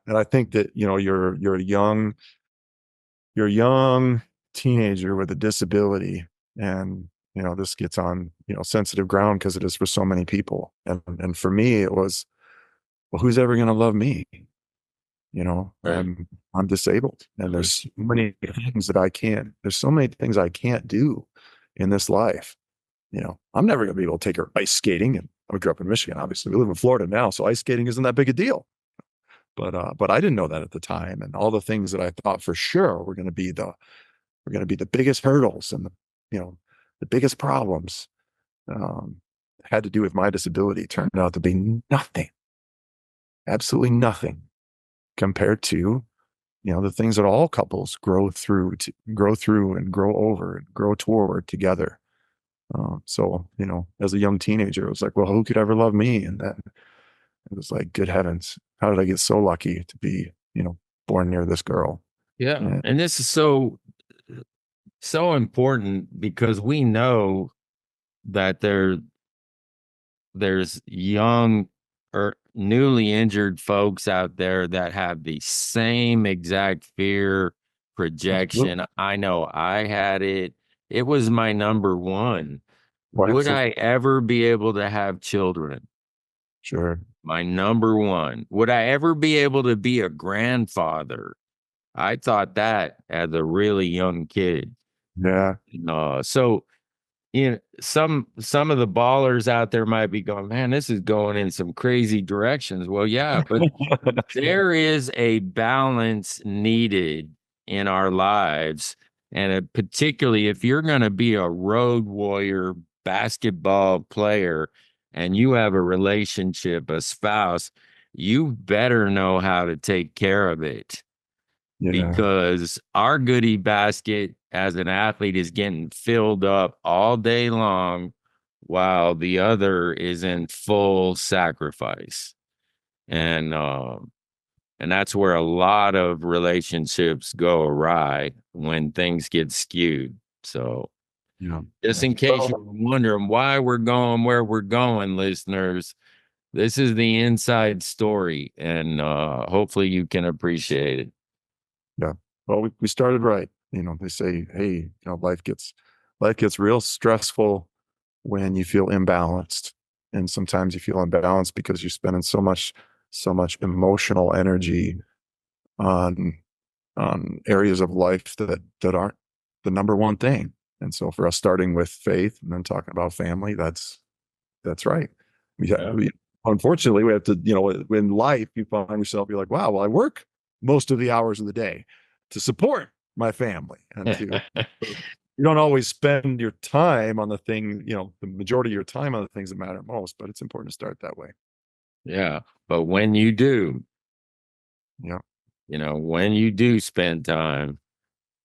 [SPEAKER 2] And I think that, you're a young teenager with a disability, and this gets on, sensitive ground because it is for so many people. And for me, it was, well, who's ever going to love me?
[SPEAKER 1] right,
[SPEAKER 2] I'm disabled, and
[SPEAKER 1] right,
[SPEAKER 2] there's so many things I can't do in this life. I'm never going to be able to take her ice skating. And I grew up in Michigan, obviously. We live in Florida now, so ice skating isn't that big a deal. But I didn't know that at the time, and all the things that I thought for sure were going to be the biggest hurdles and the biggest problems. um, had to do with my disability turned out to be nothing, absolutely nothing compared to the things that all couples grow through and grow over and grow toward together. So as a young teenager, it was like, well, who could ever love me? And then it was like, good heavens, how did I get so lucky to be born near this girl?
[SPEAKER 1] Yeah.
[SPEAKER 2] And
[SPEAKER 1] And this is so important because we know that there's young or newly injured folks out there that have the same exact fear
[SPEAKER 2] absolutely,
[SPEAKER 1] projection. I know I had it. It was my number one.
[SPEAKER 2] well,
[SPEAKER 1] Would
[SPEAKER 2] absolutely,
[SPEAKER 1] I ever be able to have children?
[SPEAKER 2] sure,
[SPEAKER 1] My number one. Would I ever be able to be a grandfather? I thought that as a really young kid.
[SPEAKER 2] yeah,
[SPEAKER 1] So some of the ballers out there might be going, man, this is going in some crazy directions. Well, yeah, but there is a balance needed in our lives. And particularly if you're going to be a road warrior basketball player and you have a relationship, a spouse, you better know how to take care of it
[SPEAKER 2] yeah,
[SPEAKER 1] because our goodie basket as an athlete is getting filled up all day long while the other is in full sacrifice. And and that's where a lot of relationships go awry when things get skewed. So
[SPEAKER 2] yeah,
[SPEAKER 1] just
[SPEAKER 2] yeah.
[SPEAKER 1] in case you're
[SPEAKER 2] Well,
[SPEAKER 1] wondering why we're going where we're going, listeners, this is the inside story, and hopefully you can appreciate it.
[SPEAKER 2] yeah. Well, we started right. They say, hey, life gets real stressful when you feel imbalanced. And sometimes you feel imbalanced because you're spending so much emotional energy on areas of life that aren't the number one thing. And so for us starting with faith and then talking about family, that's right.
[SPEAKER 1] Yeah.
[SPEAKER 2] Unfortunately, we have to, in life, you find yourself, you're like, wow, well, I work most of the hours of the day to support my family and you don't always spend your time on the majority of your time on the things that matter most, but it's important to start that way.
[SPEAKER 1] Yeah. But when you do,
[SPEAKER 2] Yeah.
[SPEAKER 1] when you do spend time,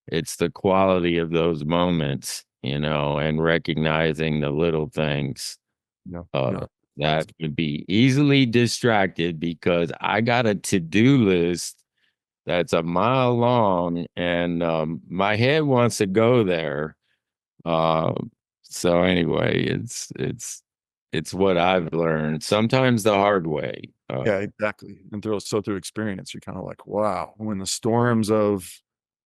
[SPEAKER 1] it's the quality of those moments, and recognizing the little things
[SPEAKER 2] Yeah. Yeah.
[SPEAKER 1] uh, that
[SPEAKER 2] Absolutely.
[SPEAKER 1] could be easily distracted because I got a to-do list that's a mile long and my head wants to go there. Uh, so anyway, it's what I've learned, sometimes the hard way.
[SPEAKER 2] Yeah, exactly. And through experience, you're kind of like, wow, when the storms of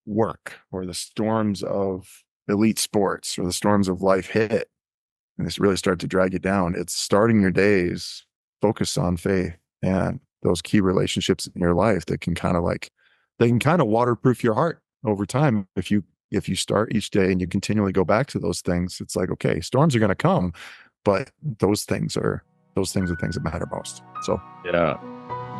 [SPEAKER 2] work or the storms of elite sports or the storms of life hit and this really start to drag you down, it's starting your days focused on faith and those key relationships in your life that can kind of waterproof your heart over time. If you start each day and you continually go back to those things, it's like, okay, storms are going to come, but those things are things that matter most. So
[SPEAKER 1] Yeah.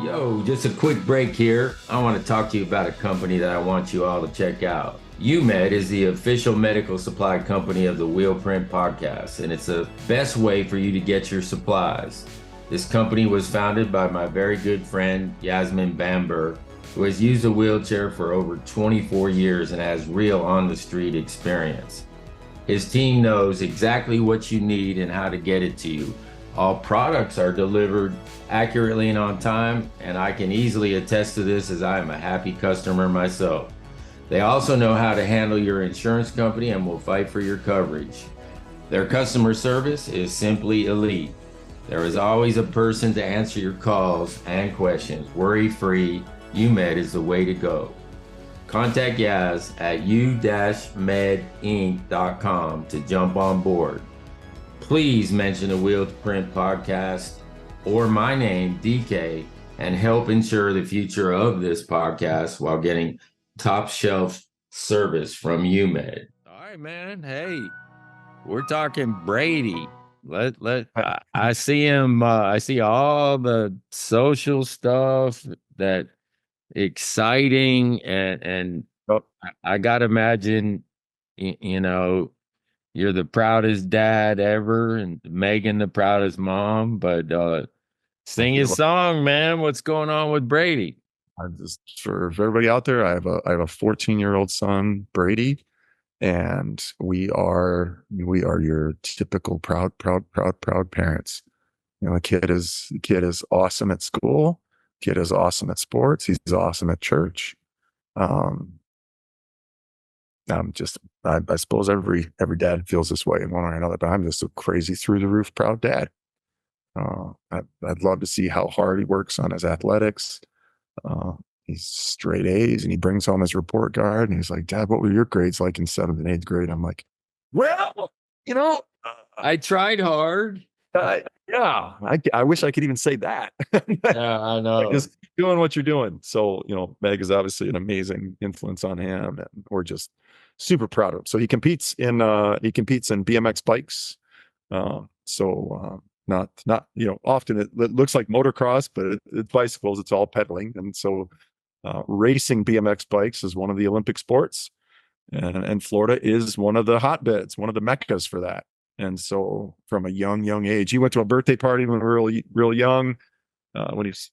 [SPEAKER 1] Yo, just a quick break here. I want to talk to you about a company that I want you all to check out. UMed is the official medical supply company of the Wheel Print podcast, and it's the best way for you to get your supplies. This company was founded by my very good friend, Yasmin Bamber, who has used a wheelchair for over 24 years and has real on the street experience. His team knows exactly what you need and how to get it to you. All products are delivered accurately and on time, and I can easily attest to this as I am a happy customer myself. They also know how to handle your insurance company and will fight for your coverage. Their customer service is simply elite. There is always a person to answer your calls and questions. Worry-free, UMed is the way to go. Contact Yaz at u-medinc.com to jump on board. Please mention the Wheel Print podcast or my name, DK, and help ensure the future of this podcast while getting top shelf service from UMed. All right, man. Hey, we're talking Brady. I see him. I see all the social stuff that exciting and
[SPEAKER 2] oh,
[SPEAKER 1] I gotta imagine, you know, you're the proudest dad ever, and Megan the proudest mom. But
[SPEAKER 2] I
[SPEAKER 1] sing his
[SPEAKER 2] feel
[SPEAKER 1] song, man. What's going on with Brady?
[SPEAKER 2] I'm just for everybody out there. I have a 14-year-old son, Brady, and we are your typical proud parents. You know, the kid is awesome at school. Kid is awesome at sports. He's awesome at church. Um, I'm just I suppose every dad feels this way in one way or another, but I'm just a crazy through the roof proud dad. I'd love to see how hard he works on his athletics. Uh, he's straight A's and he brings home his report card and he's like, Dad, what were your grades like in seventh and eighth grade? I'm like, well, you know,
[SPEAKER 1] I tried hard.
[SPEAKER 2] yeah, I wish I could even say that.
[SPEAKER 1] Yeah, I
[SPEAKER 2] Like,
[SPEAKER 1] know.
[SPEAKER 2] just keep doing what you're doing. So, Meg is obviously an amazing influence on him, and we're just super proud of him. So he competes in BMX bikes. Not often it looks like motocross, but it's bicycles. It's all pedaling, and so racing BMX bikes is one of the Olympic sports, and Florida is one of the hotbeds, one of the meccas for that. And so, from a young age, he went to a birthday party when we were real young, when he was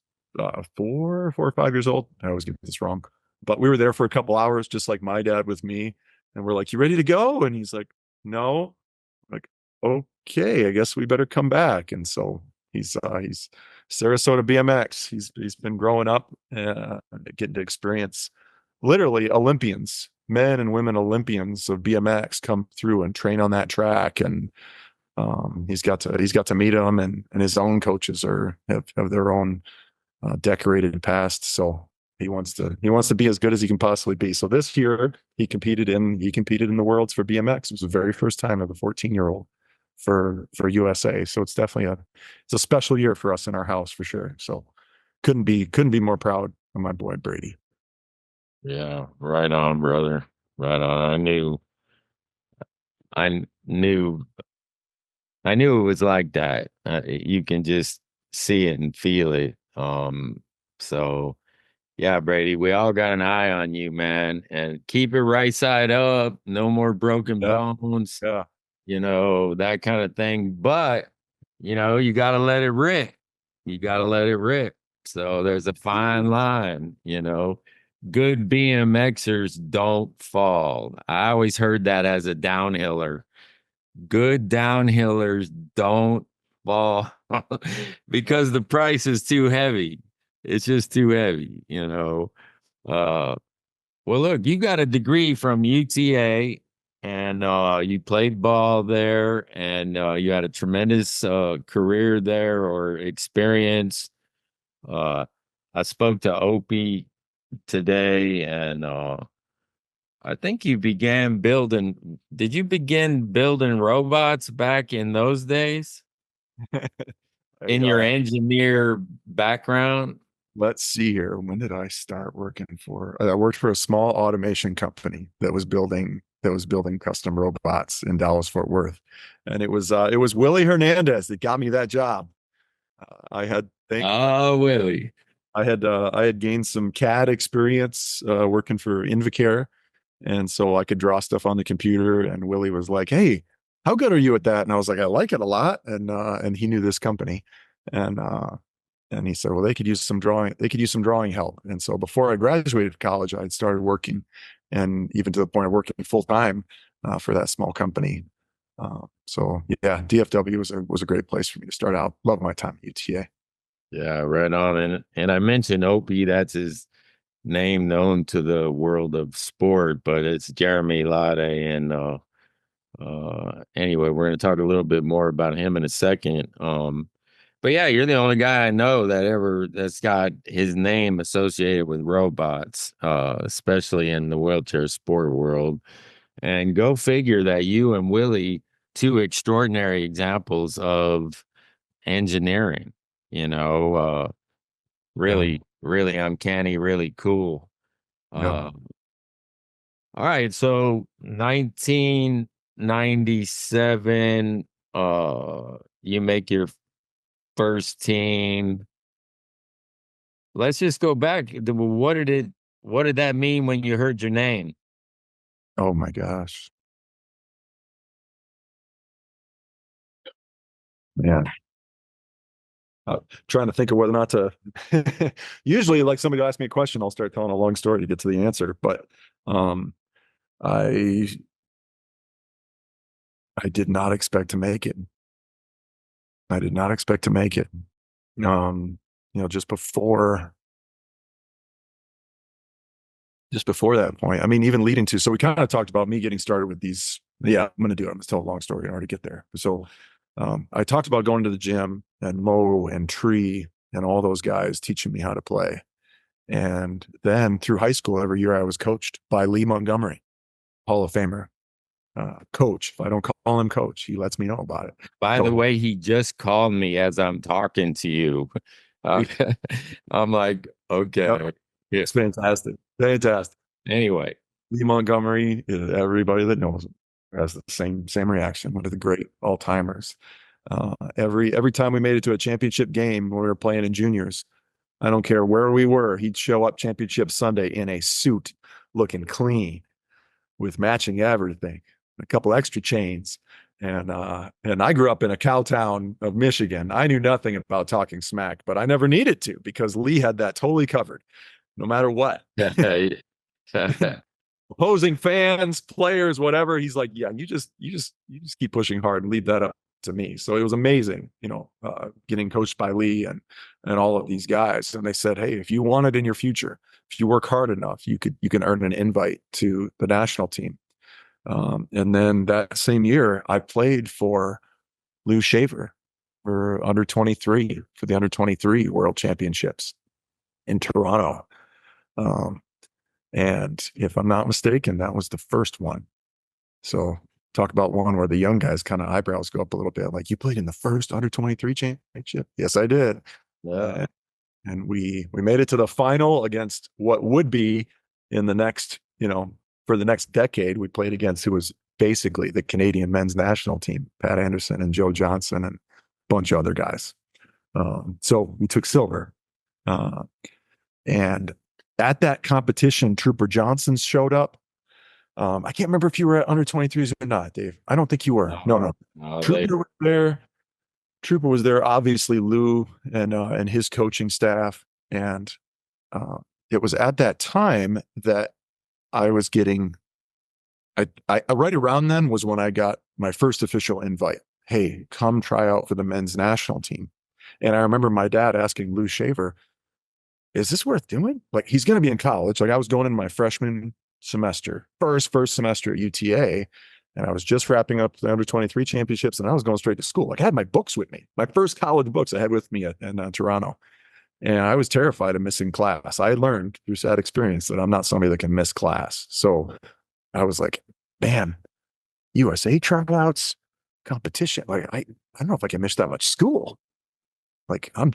[SPEAKER 2] 4 or 5 years old. I always get this wrong, but we were there for a couple hours, just like my dad with me, and we're like, "You ready to go?" And he's like, "No." Like, okay, I guess we better come back. And so he's Sarasota BMX. He's been growing up, getting to experience literally Olympians, men and women Olympians of BMX come through and train on that track. And he's got to meet them, and his own coaches have their own decorated past. So he wants to be as good as he can possibly be. So this year he competed in the worlds for BMX. It was the very first time of a 14-year-old for USA. So it's a special year for us in our house for sure. So couldn't be more proud of my boy Brady.
[SPEAKER 1] Yeah, right on, brother. Right on. I knew, I knew it was like that. You can just see it and feel it. So yeah, Brady, we all got an eye on you, man, and keep it right side up. No more broken
[SPEAKER 2] Yeah,
[SPEAKER 1] bones,
[SPEAKER 2] yeah.
[SPEAKER 1] that kind of thing. But, you got to let it rip. You got to let it rip. So there's a fine line, Good BMXers don't fall. I always heard that as a downhiller. Good downhillers don't fall because the price is too heavy. It's just too heavy. Uh, well, look, you got a degree from UTA and you played ball there and you had a tremendous career there or experience. Uh, I spoke to Opie today and I think did you begin building robots back in those days
[SPEAKER 2] I,
[SPEAKER 1] in your engineer background?
[SPEAKER 2] let's see here. When did I start working for? I worked for a small automation company that was building custom robots in Dallas Fort Worth, and it was Willie Hernandez that got me that job. I had think
[SPEAKER 1] Oh, Willie.
[SPEAKER 2] I had gained some CAD experience working for Invacare, and so I could draw stuff on the computer. And Willie was like, "Hey, how good are you at that?" And I was like, "I like it a lot." And he knew this company, and and he said, "Well, they could use some drawing. They could use some drawing help." And so before I graduated college, I had started working, and even to the point of working full time for that small company. So yeah, DFW was a great place for me to start out. Love my time at UTA.
[SPEAKER 1] Yeah, right on. And I mentioned Opie, that's his name known to the world of sport, but it's Jeremy Lade. And anyway, we're gonna talk a little bit more about him in a second. But yeah, you're the only guy I know that's got his name associated with robots, especially in the wheelchair sport world. And go figure that you and Willie, two extraordinary examples of engineering, you know, uh,
[SPEAKER 2] Yeah,
[SPEAKER 1] really, really uncanny, really cool.
[SPEAKER 2] yeah.
[SPEAKER 1] Uh, all right, so 1997, you make your first team. Let's just go back. What did that mean when you heard your name?
[SPEAKER 2] Oh my gosh. Man, trying to think of whether or not to. Usually, like somebody will ask me a question, I'll start telling a long story to get to the answer. But um, I I did not expect to make it. I did not expect to make it. Um, just before that point. I mean, even leading to. So we kind of talked about me getting started with these. Yeah, I'm going to do it. I'm going to tell a long story in order to get there. So I talked about going to the gym and Mo and Tree and all those guys teaching me how to play. And then through high school, every year I was coached by Lee Montgomery, Hall of Famer, coach. If I don't call him coach, he lets me know about it.
[SPEAKER 1] By the
[SPEAKER 2] So
[SPEAKER 1] way, he just called me as I'm talking to you. Uh, I'm like,
[SPEAKER 2] yep,
[SPEAKER 1] okay. Yeah.
[SPEAKER 2] it's fantastic. Fantastic.
[SPEAKER 1] Anyway,
[SPEAKER 2] Lee Montgomery, everybody that knows him has the same reaction. One of the great all timers. Every time we made it to a championship game when we were playing in juniors, I don't care where we were, he'd show up championship Sunday in a suit, looking clean, with matching everything, a couple extra chains. And I grew up in a cow town of Michigan. I knew nothing about talking smack, but I never needed to because Lee had that totally covered, no matter what. Opposing fans, players, whatever. He's like, yeah, you just keep pushing hard and leave that up to me. So it was amazing, getting coached by Lee and all of these guys. And they said, hey, if you want it in your future, if you work hard enough, you can earn an invite to the national team. And then that same year, I played for Lou Shaver for under 23 for the under 23 World Championships in Toronto. Um, and if I'm not mistaken, that was the first one. So talk about one where the young guys kind of eyebrows go up a little bit. Like, you played in the first under 23 championship? Yes, I did.
[SPEAKER 1] yeah.
[SPEAKER 2] And we made it to the final against what would be in the next, for the next decade, we played against who was basically the Canadian men's national team, Pat Anderson and Joe Johnson and a bunch of other guys. So we took silver. Uh, and at that competition, Trooper Johnson showed up. I can't remember if you were at under 23s or not, Dave. I don't think you were. No.
[SPEAKER 1] No,
[SPEAKER 2] Trooper was there. Trooper was there. Obviously, Lou and his coaching staff, and uh, it was at that time that I was getting. I right around then was when I got my first official invite. Hey, come try out for the men's national team. And I remember my dad asking Lou Shaver, is this worth doing? Like, he's going to be in college. Like, I was going in my freshman semester, first semester at UTA, and I was just wrapping up the under 23 championships, and I was going straight to school. Like, I had my books with me, my first college books I had with me in Toronto, and I was terrified of missing class. I had learned through sad experience that I'm not somebody that can miss class. So I was like, man, USA tryouts, competition. Like, I don't know if I can miss that much school. Like, and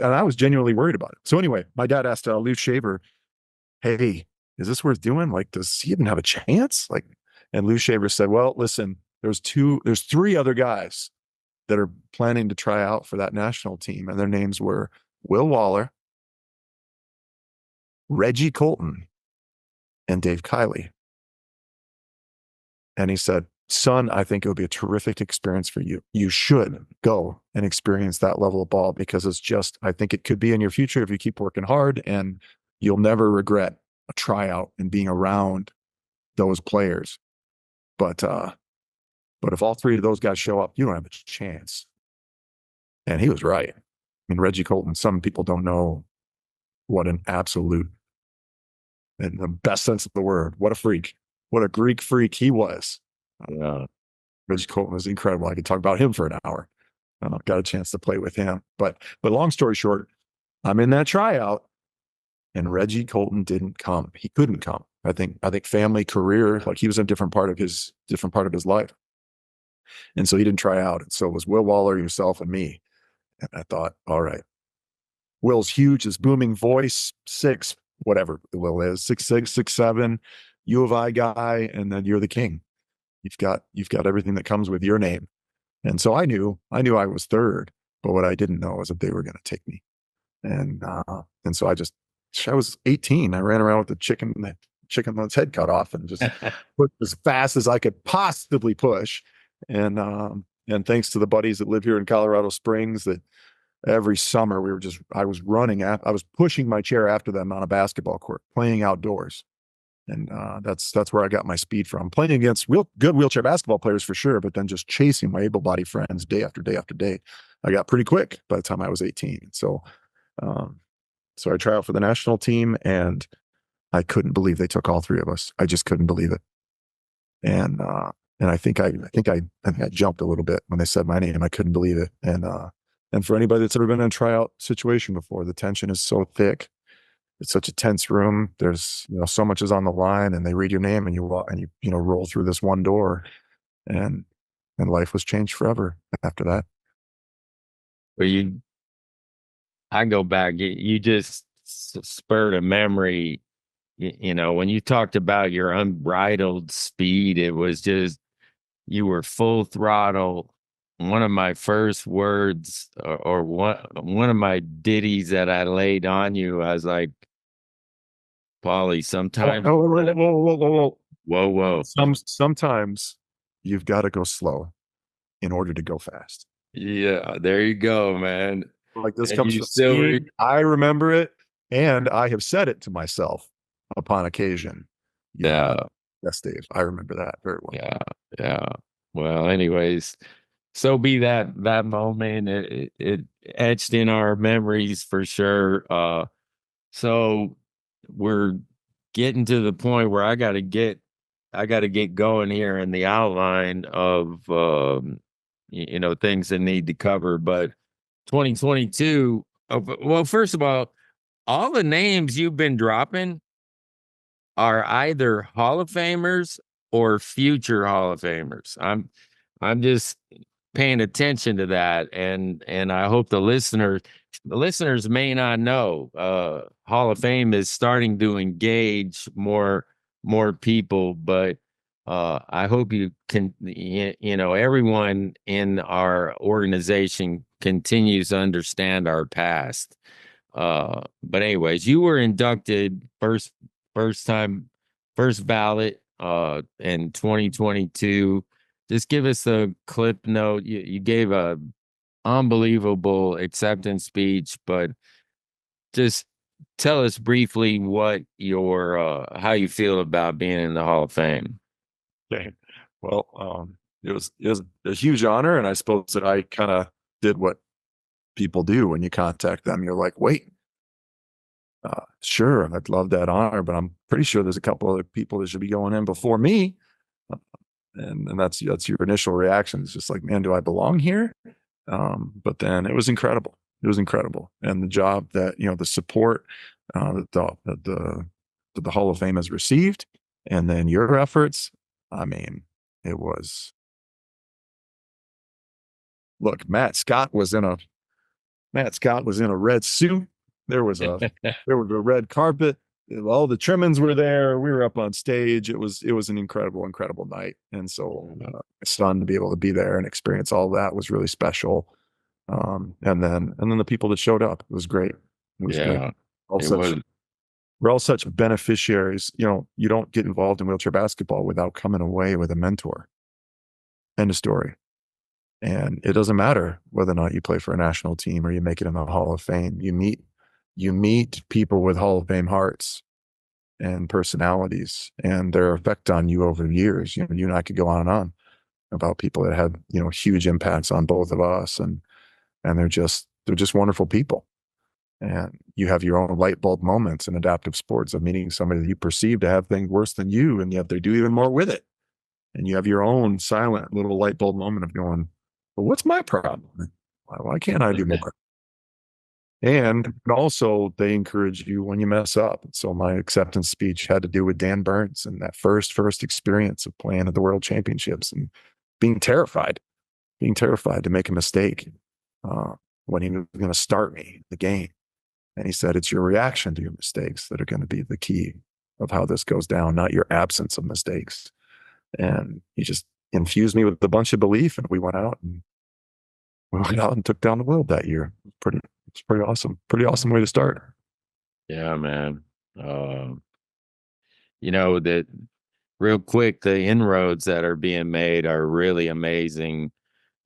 [SPEAKER 2] I was genuinely worried about it. So anyway, my dad asked Lou Shaver, hey, is this worth doing? Like, does he even have a chance? Like, and Lou Shaver said, well, listen, there's three other guys that are planning to try out for that national team. And their names were Will Waller, Reggie Colton, and Dave Kiley. And he said, son, I think it would be a terrific experience for you. You should go and experience that level of ball because I think it could be in your future if you keep working hard, and you'll never regret a tryout and being around those players. But if all three of those guys show up, you don't have a chance. And he was right. I mean, Reggie Colton, some people don't know what an absolute, in the best sense of the word, what a freak, what a Greek freak he was.
[SPEAKER 1] yeah.
[SPEAKER 2] Reggie Colton was incredible. I could talk about him for an hour. Got a chance to play with him. But long story short, I'm in that tryout, and Reggie Colton didn't come. He couldn't come. I think family, career, like, he was in a different part of his life. And so he didn't try out. And so it was Will Waller, yourself, and me. And I thought, all right, Will's huge, his booming voice, whatever Will is, 6'6", 6'7", U of I guy, and then you're the king. You've got everything that comes with your name. And so I knew I was third, but what I didn't know was that they were going to take me. And so I was 18. I ran around with the chicken that's head cut off and just put as fast as I could possibly push. And And thanks to the buddies that live here in Colorado Springs, that every summer I was I was pushing my chair after them on a basketball court, playing outdoors. And that's where I got my speed from. Playing against good wheelchair basketball players for sure, but then just chasing my able-bodied friends day after day after day. I got pretty quick by the time I was 18. Um, so I tried out for the national team, and I couldn't believe they took all three of us. I just couldn't believe it. And I think I jumped a little bit when they said my name. I couldn't believe it. And for anybody that's ever been in a tryout situation before, the tension is so thick. It's such a tense room. There's, so much is on the line, and they read your name, and you walk, and roll through this one door, and life was changed forever after that.
[SPEAKER 1] But I go back. You just spurred a memory. When you talked about your unbridled speed, it was just you were full throttle. One of my first words, or one of my ditties that I laid on you, I was like, Paulie,
[SPEAKER 2] Oh,
[SPEAKER 1] sometimes,
[SPEAKER 2] oh, whoa, whoa, whoa, whoa, whoa.
[SPEAKER 1] whoa, whoa,
[SPEAKER 2] Sometimes you've got to go slow in order to go fast.
[SPEAKER 1] yeah, there you go, man.
[SPEAKER 2] Like, this
[SPEAKER 1] And
[SPEAKER 2] comes
[SPEAKER 1] you
[SPEAKER 2] from
[SPEAKER 1] still,
[SPEAKER 2] skiing. I remember it, and I have said it to myself upon occasion. You've got,
[SPEAKER 1] yeah,
[SPEAKER 2] yes, Dave. I remember that very well.
[SPEAKER 1] yeah, yeah. Well, anyways, so be that moment. It etched in our memories for sure. So we're getting to the point where I got to get going here in the outline of things that need to cover. But 2022. Well, first of all the names you've been dropping are either Hall of Famers or future Hall of Famers. I'm just paying attention to that, and I hope the listeners may not know. Hall of Fame is starting to engage more people, but I hope you can, everyone in our organization continues to understand our past. But anyways, you were inducted first time, first ballot in 2022. Just give us a clip note. You gave a unbelievable acceptance speech, but just tell us briefly what your how you feel about being in the Hall of Fame.
[SPEAKER 2] Okay. Well, it was a huge honor, and I suppose that I kind of did what people do when you contact them. You're like, wait, sure, I'd love that honor, but I'm pretty sure there's a couple other people that should be going in before me. Uh, and that's your initial reaction. It's just like, man, do I belong here? But then it was incredible. It was incredible, and the job that the support that the Hall of Fame has received, and then your efforts. I mean, it was. Look, Matt Scott was in a red suit. There was a there was a red carpet. All the trimmings were there. We were up on stage. It was an incredible night. And so my son to be able to be there and experience all that was really special. And then the people that showed up, it was great. It was good.
[SPEAKER 1] Yeah,
[SPEAKER 2] All
[SPEAKER 1] it
[SPEAKER 2] such
[SPEAKER 1] was.
[SPEAKER 2] We're all such beneficiaries. You don't get involved in wheelchair basketball without coming away with a mentor. End of story. And it doesn't matter whether or not you play for a national team or you make it in the Hall of Fame. You meet people with Hall of Fame hearts and personalities and their effect on you over the years. You and I could go on and on about people that had, huge impacts on both of us, and they're just wonderful people. And you have your own light bulb moments in adaptive sports of meeting somebody that you perceive to have things worse than you, and yet they do even more with it. And you have your own silent little light bulb moment of going, well, what's my problem? Why can't I do more? And also, they encourage you when you mess up. So my acceptance speech had to do with Dan Burns and that first experience of playing at the World Championships and being terrified to make a mistake uh, when he was going to start me in the game. And he said, it's your reaction to your mistakes that are going to be the key of how this goes down, not your absence of mistakes. And he just infused me with a bunch of belief, and we went out and took down the world that year. It's pretty awesome. Pretty awesome way to start.
[SPEAKER 1] Yeah, man. Um, that real quick, the inroads that are being made are really amazing.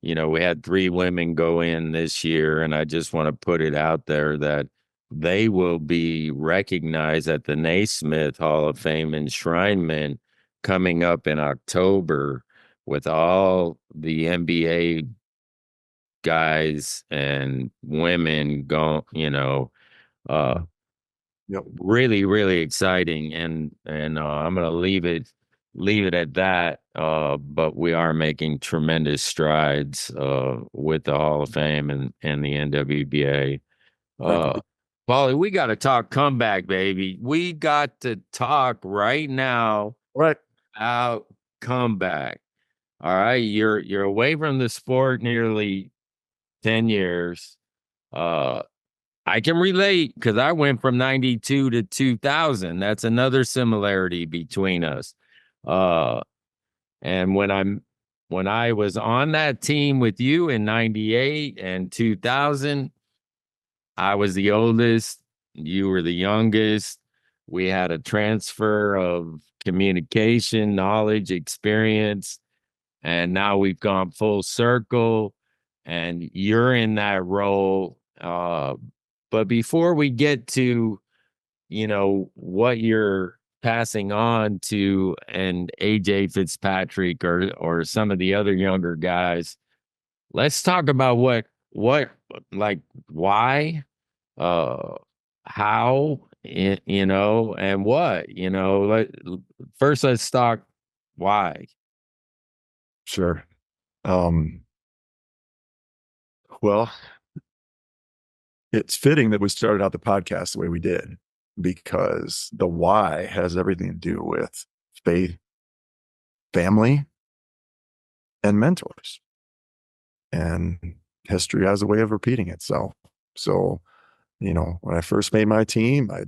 [SPEAKER 1] we had 3 women go in this year, and I just want to put it out there that they will be recognized at the Naismith Hall of Fame enshrinement coming up in October with all the NBA guys and women going, uh,
[SPEAKER 2] Yep.
[SPEAKER 1] really, really exciting. And I'm gonna leave it at that. But we are making tremendous strides with the Hall of Fame and the NWBA.
[SPEAKER 2] Thank you.
[SPEAKER 1] Uh, Paulie, we got to talk comeback, baby. We got to talk right now
[SPEAKER 2] All right.
[SPEAKER 1] about comeback. All right, you're away from the sport nearly 10 years. Uh, I can relate because I went from 92 to 2000. That's another similarity between us. Uh, and when I was on that team with you in 98 and 2000, I was the oldest, you were the youngest. We had a transfer of communication, knowledge, experience, and now we've gone full circle and you're in that role. But before we get to, what you're passing on to and AJ Fitzpatrick or some of the other younger guys, let's talk about what like why, uh how, and what, first let's talk why.
[SPEAKER 2] Sure. Um, well, it's fitting that we started out the podcast the way we did because the why has everything to do with faith, family, and mentors. And history has a way of repeating itself. So, when I first made my team, I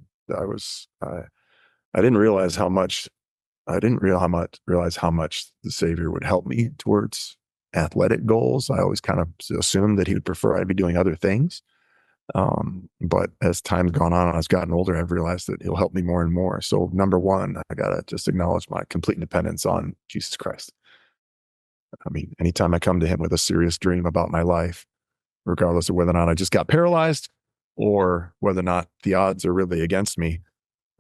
[SPEAKER 2] didn't realize how much realize how much the Savior would help me towards athletic goals. I always kind of assumed that he would prefer I be doing other things. But as time's gone on, I've gotten older, I've realized that he'll help me more and more. So number one, I gotta just acknowledge my complete dependence on Jesus Christ. I mean, anytime I come to him with a serious dream about my life, regardless of whether or not I just got paralyzed or whether or not the odds are really against me,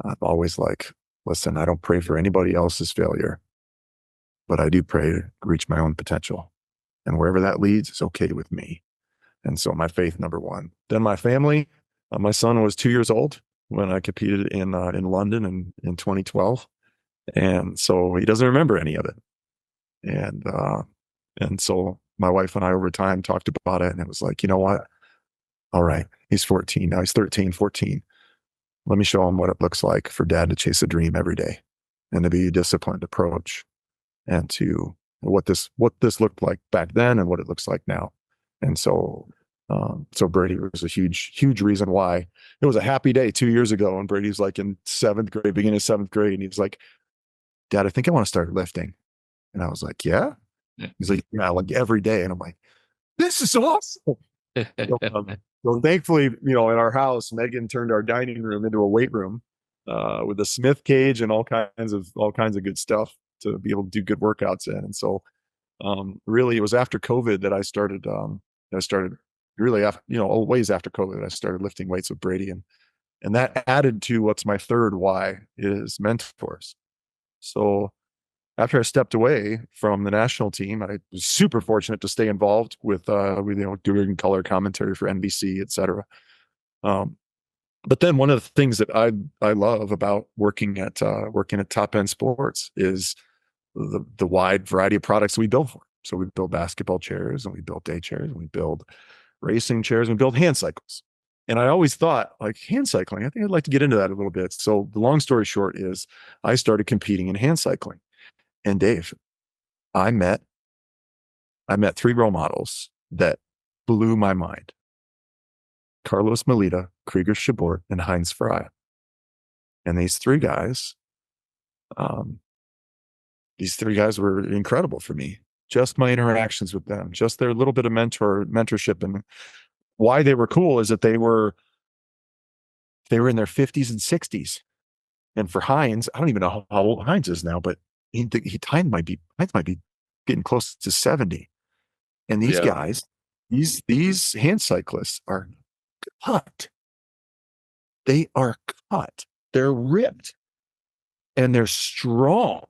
[SPEAKER 2] I'm always like, listen, I don't pray for anybody else's failure, but I do pray to reach my own potential. And wherever that leads is okay with me. And so my faith, number one. Then my family. My son was 2 years old when I competed in London in 2012, and so he doesn't remember any of it. And so my wife and I over time talked about it, and it was like, you know what? All right, he's 14 now. He's 13, 14. Let me show him what it looks like for dad to chase a dream every day, and to be a disciplined approach, and to what this looked like back then and what it looks like now. And so Brady was a huge reason why. It was a happy day 2 years ago, and Brady's like in seventh grade, beginning of seventh grade, and he was like, "Dad, I think I want to start lifting." And I was like, "Yeah." He's like, "Yeah, like every day." And I'm like, "This is awesome." So, so thankfully, in our house, Megan turned our dining room into a weight room with a Smith cage and all kinds of good stuff to be able to do good workouts in. And so really, it was after COVID that I started really after, a ways after COVID, I started lifting weights with Brady, and that added to what's my third why is mentors. So after I stepped away from the national team, I was super fortunate to stay involved with doing color commentary for NBC, et cetera. Um, but then one of the things that I love about working at Top End Sports is the wide variety of products we build for. So we build basketball chairs, and we build day chairs, and we build racing chairs, and we build hand cycles. And I always thought, like, hand cycling, I think I'd like to get into that a little bit. So the long story short is I started competing in hand cycling. And Dave, I met I met three role models that blew my mind: Carlos Melita, Krieger Shabort, and Heinz Frey. And um, these three guys were incredible for me. Just my interactions with them, just their little bit of mentorship, and why they were cool is that they were in their 50s and 60s. And for Heinz, I don't even know how old Heinz is now, but Heinz might be getting close to 70. And these
[SPEAKER 1] Yeah.
[SPEAKER 2] guys, these hand cyclists are cut. They are cut. They're ripped and they're strong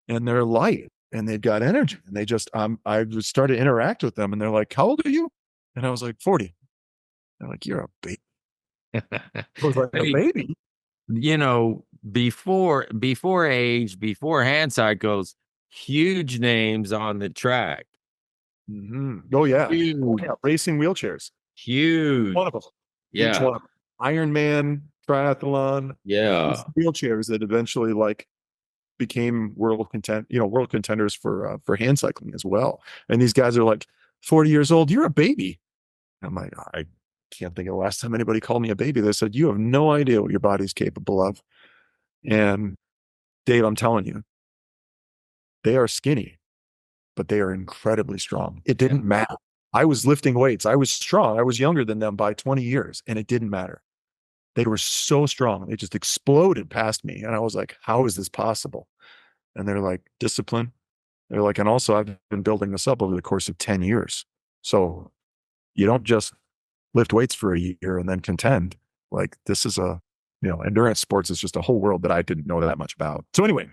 [SPEAKER 2] and they're light and they've got energy. And they just, I just started to interact with them and they're like, how old are you? And I was like, 40. They're like, you're a baby. I was like, a
[SPEAKER 1] Hey,
[SPEAKER 2] baby?
[SPEAKER 1] before age, before hand cycles, huge names on the track.
[SPEAKER 2] Oh, yeah. Oh,
[SPEAKER 1] Huge,
[SPEAKER 2] yeah. Racing wheelchairs.
[SPEAKER 1] huge.
[SPEAKER 2] One of them. Each
[SPEAKER 1] Yeah.
[SPEAKER 2] one of them. Ironman, triathlon,
[SPEAKER 1] Yeah.
[SPEAKER 2] wheelchairs that eventually like became world contenders for hand cycling as well. And these guys are like 40 years old. You're a baby. I'm like, I can't think of the last time anybody called me a baby. They said, you have no idea what your body's capable of. And Dave, I'm telling you, they are skinny, but they are incredibly strong. It
[SPEAKER 1] Yeah.
[SPEAKER 2] didn't matter. I was lifting weights. I was strong. I was younger than them by 20 years, and it didn't matter. They were so strong. They just exploded past me. And I was like, how is this possible? And they're like, discipline. They're like, and also I've been building this up over the course of 10 years. So you don't just lift weights for a year and then contend. Like this is endurance sports is just a whole world that I didn't know that much about. So anyway,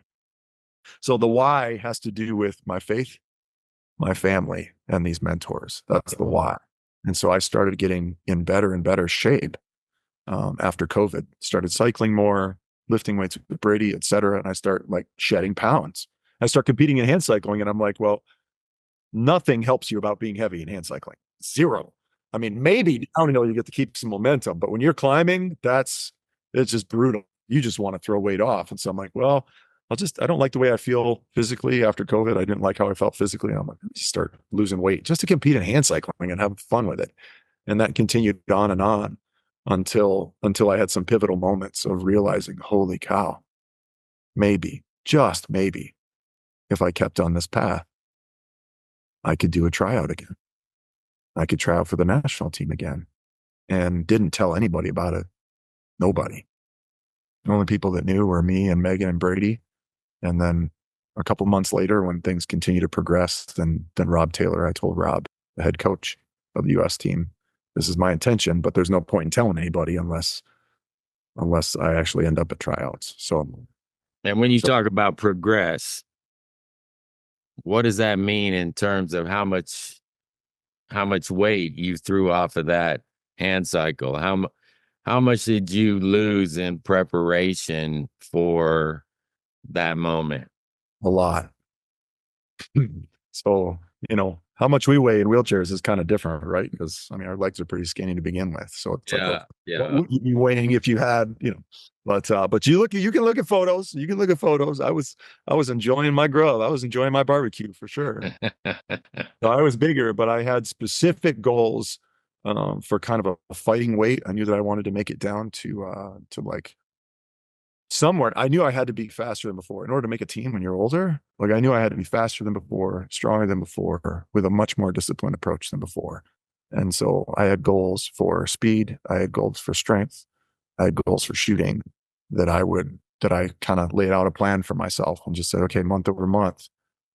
[SPEAKER 2] so the why has to do with my faith, my family, and these mentors. That's the why. And so I started getting in better and better shape after COVID. Started cycling more, lifting weights with Brady, et cetera. And I start like shedding pounds. I start competing in hand cycling, and I'm like, well, nothing helps you about being heavy in hand cycling. Zero. I mean, maybe downhill you get to keep some momentum, but when you're climbing, it's just brutal. You just want to throw weight off. And so I'm like, well, I don't like the way I feel physically after COVID. I didn't like how I felt physically. And I'm like, let me start losing weight just to compete in hand cycling and have fun with it. And that continued on and on until I had some pivotal moments of realizing, holy cow, maybe, just maybe, if I kept on this path, I could do a tryout again. I could try out for the national team again, and didn't tell anybody about it. Nobody. The only people that knew were me and Megan and Brady. And then a couple months later, when things continued to progress, then Rob Taylor, I told Rob, the head coach of the U.S. team, this is my intention, but there's no point in telling anybody unless I actually end up at tryouts.
[SPEAKER 1] And when you
[SPEAKER 2] So
[SPEAKER 1] talk about progress, what does that mean in terms of how much weight you threw off of that hand cycle? How much did you lose in preparation for that moment?
[SPEAKER 2] a lot. So, how much we weigh in wheelchairs is kind of different, right? Because I mean, our legs are pretty skinny to begin with. So it's like,
[SPEAKER 1] Yeah,
[SPEAKER 2] what
[SPEAKER 1] yeah.
[SPEAKER 2] would you be weighing if you had, but you can look at photos. You can look at photos. I was enjoying my grub. I was enjoying my barbecue for sure. So I was bigger, but I had specific goals for kind of a fighting weight. I knew that I wanted to make it down to like somewhere. I knew I had to be faster than before in order to make a team when you're older. Like I knew I had to be faster than before, stronger than before, with a much more disciplined approach than before. And so I had goals for speed. I had goals for strength. I had goals for shooting that I kind of laid out a plan for myself and just said, okay, month over month,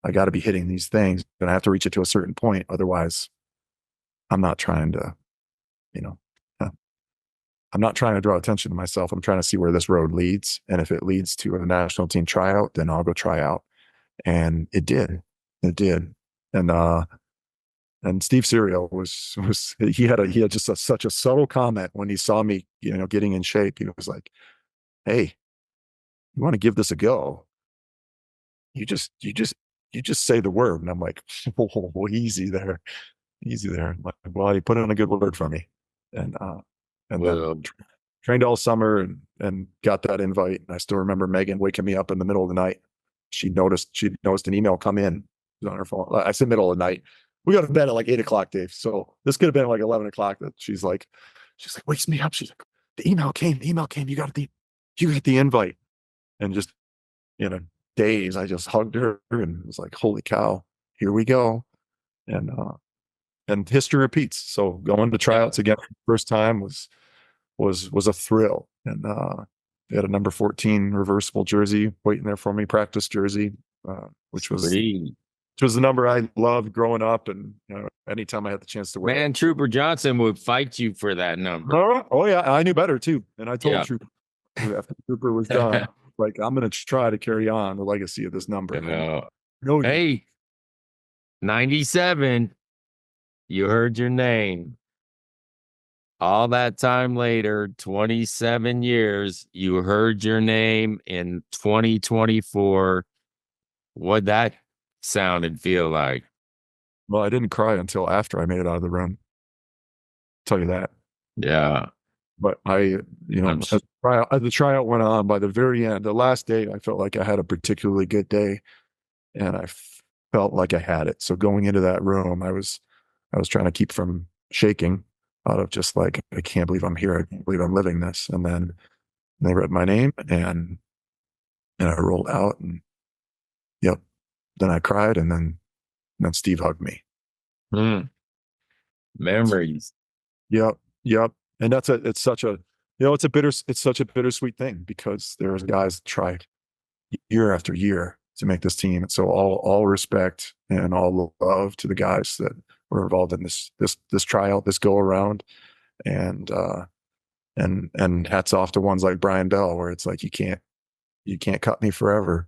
[SPEAKER 2] I got to be hitting these things and I have to reach it to a certain point. Otherwise, I'm not trying to, you know, I'm not trying to draw attention to myself. I'm trying to see where this road leads. And if it leads to a national team tryout, then I'll go try out. And it did. It did. And Steve Serial he had just such a subtle comment when he saw me, getting in shape. He was like, hey, you want to give this a go? You just you just you just say the word. And I'm like, oh, easy there. Easy there. I'm like, well, he put in a good word for me. And then
[SPEAKER 1] Well,
[SPEAKER 2] trained all summer and got that invite. And I still remember Megan waking me up in the middle of the night. She noticed an email come in. It was on her phone. I said middle of the night. We got to bed at like 8 o'clock, Dave. So this could have been like 11 o'clock. That she's like, wakes me up. She's like, the email came. The email came. You got the invite. And just days, I just hugged her and was like, holy cow, here we go. And history repeats. So going to
[SPEAKER 1] yeah.
[SPEAKER 2] tryouts again for the first time was a thrill. And they had a number 14 reversible jersey waiting there for me, practice jersey, which was
[SPEAKER 1] Sweet.
[SPEAKER 2] was the number I loved growing up, and anytime I had the chance to wear it.
[SPEAKER 1] Man, Trooper Johnson would fight you for that number.
[SPEAKER 2] Oh yeah, I knew better too, and I told
[SPEAKER 1] Yeah.
[SPEAKER 2] Trooper after Trooper was done, like, I'm going to try to carry on the legacy of this number.
[SPEAKER 1] You
[SPEAKER 2] And I
[SPEAKER 1] know,
[SPEAKER 2] know you.
[SPEAKER 1] hey, 97, you heard your name. All that time later, 27 years, you heard your name in 2024. What that sound and feel like?
[SPEAKER 2] Well, I didn't cry until after I made it out of the room. Tell you that.
[SPEAKER 1] Yeah.
[SPEAKER 2] But
[SPEAKER 1] I'm
[SPEAKER 2] as the tryout went on, by the very end, the last day, I felt like I had a particularly good day, and felt like I had it. So going into that room, I was trying to keep from shaking out of just like, I can't believe I'm here. I can't believe I'm living this. And then they read my name, and I rolled out, and yep. Then I cried, and then Steve hugged me.
[SPEAKER 1] memories.
[SPEAKER 2] Yep. Yep. And it's such a, it's such a bittersweet thing, because there's guys that tried year after year to make this team. And so all respect and all love to the guys that were involved in this trial, this go around. And hats off to ones like Brian Bell, where it's like, you can't cut me forever.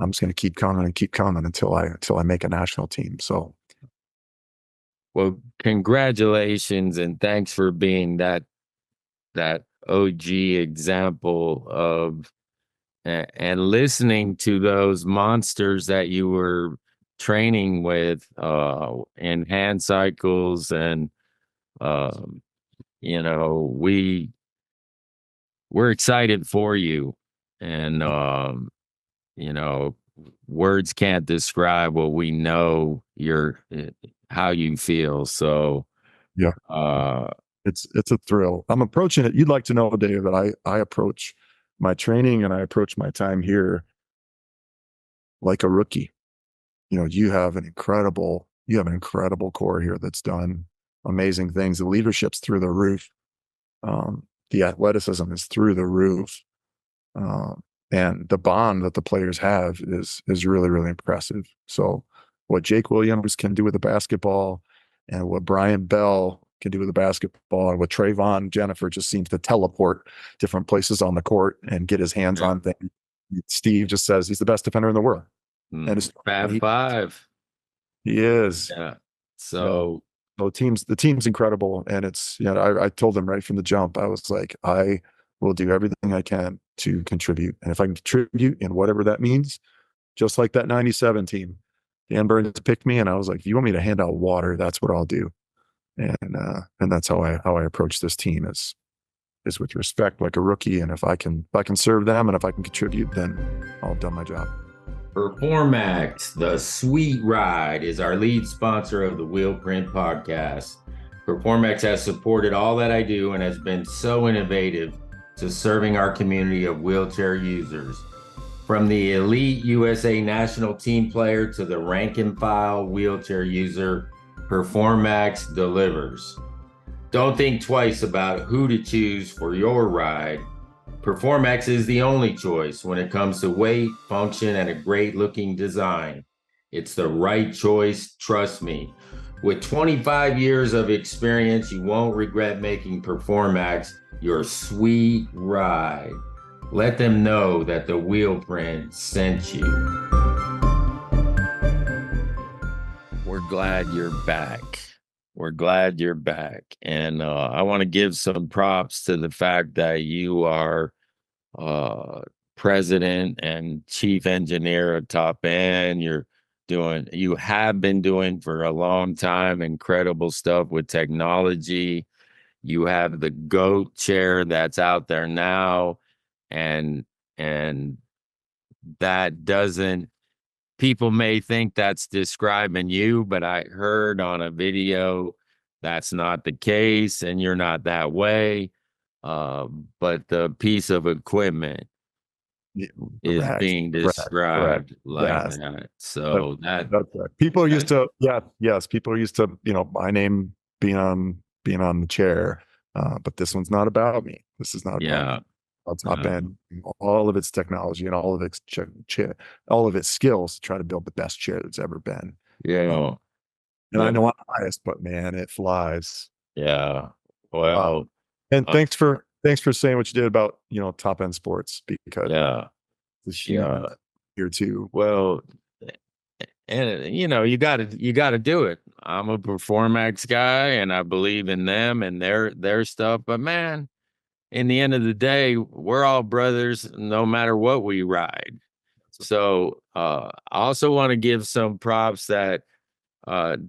[SPEAKER 2] I'm just going to keep coming and keep coming until I make a national team. So,
[SPEAKER 1] Well, congratulations and thanks for being that OG example of and listening to those monsters that you were training with in hand cycles and um, we're excited for you and you know words can't describe what we know how you feel. So
[SPEAKER 2] yeah,
[SPEAKER 1] uh
[SPEAKER 2] it's a thrill. I'm approaching it. You'd like to know, Dave, that I approach my training, and I approach my time here like a rookie. You have an incredible core here that's done amazing things. The leadership's through the roof. The athleticism is through the roof. Um, and the bond that the players have is really, really impressive. So what Jake Williams can do with the basketball, and what Brian Bell can do with the basketball, and what Trayvon Jennifer just seems to teleport different places on the court and get his hands
[SPEAKER 1] yeah.
[SPEAKER 2] on things. Steve just says he's the best defender in the world. And
[SPEAKER 1] Fab Five.
[SPEAKER 2] he is.
[SPEAKER 1] Yeah.
[SPEAKER 2] Yeah.
[SPEAKER 1] So
[SPEAKER 2] So the team's incredible. And I told them right from the jump, I was like, I will do everything I can to contribute. And if I can contribute in whatever that means, just like that 97 team, Dan Burns picked me, and I was like, if you want me to hand out water, that's what I'll do. And that's how I approach this team, is with respect, like a rookie. And if I can serve them, and if I can contribute, then I'll have done my job.
[SPEAKER 1] Performax, the sweet ride, is our lead sponsor of the Wheel Print podcast. Performax has supported all that I do and has been so innovative to serving our community of wheelchair users. From the elite USA national team player to the rank and file wheelchair user, Performax delivers. Don't think twice about who to choose for your ride. Performax is the only choice when it comes to weight, function, and a great looking design. It's the right choice, trust me. With 25 years of experience, you won't regret making Performax your sweet ride. Let them know that the Wheel Print sent you. We're glad you're back. We're glad you're back. And I want to give some props to the fact that you are president and chief engineer of Top End. You have been doing for a long time incredible stuff with technology. You have the GOAT chair that's out there now, and and that doesn't people may think that's describing you, but I heard on a video that's not the case, and you're not that way. But the piece of equipment
[SPEAKER 2] Yeah,
[SPEAKER 1] is
[SPEAKER 2] correct,
[SPEAKER 1] being
[SPEAKER 2] correct.
[SPEAKER 1] described like
[SPEAKER 2] Yes.
[SPEAKER 1] that.
[SPEAKER 2] That,
[SPEAKER 1] So
[SPEAKER 2] that's right. People used to, yeah, yes. People used to, my name being on the chair. But this one's not about me. This is not about me.
[SPEAKER 1] yeah,
[SPEAKER 2] It's not been all of its technology and all of its all of its skills to try to build the best chair that's ever been.
[SPEAKER 1] Yeah.
[SPEAKER 2] And I know I'm biased, but man, it flies.
[SPEAKER 1] Yeah.
[SPEAKER 2] Uh,
[SPEAKER 1] Well,
[SPEAKER 2] and
[SPEAKER 1] uh,
[SPEAKER 2] thanks for saying what you did about, top end sports, because
[SPEAKER 1] yeah.
[SPEAKER 2] it's huge
[SPEAKER 1] Yeah.
[SPEAKER 2] here too.
[SPEAKER 1] Well, and you gotta do it. I'm a Performax guy and I believe in them and their stuff. But man, in the end of the day, we're all brothers no matter what we ride. So I also want to give some props that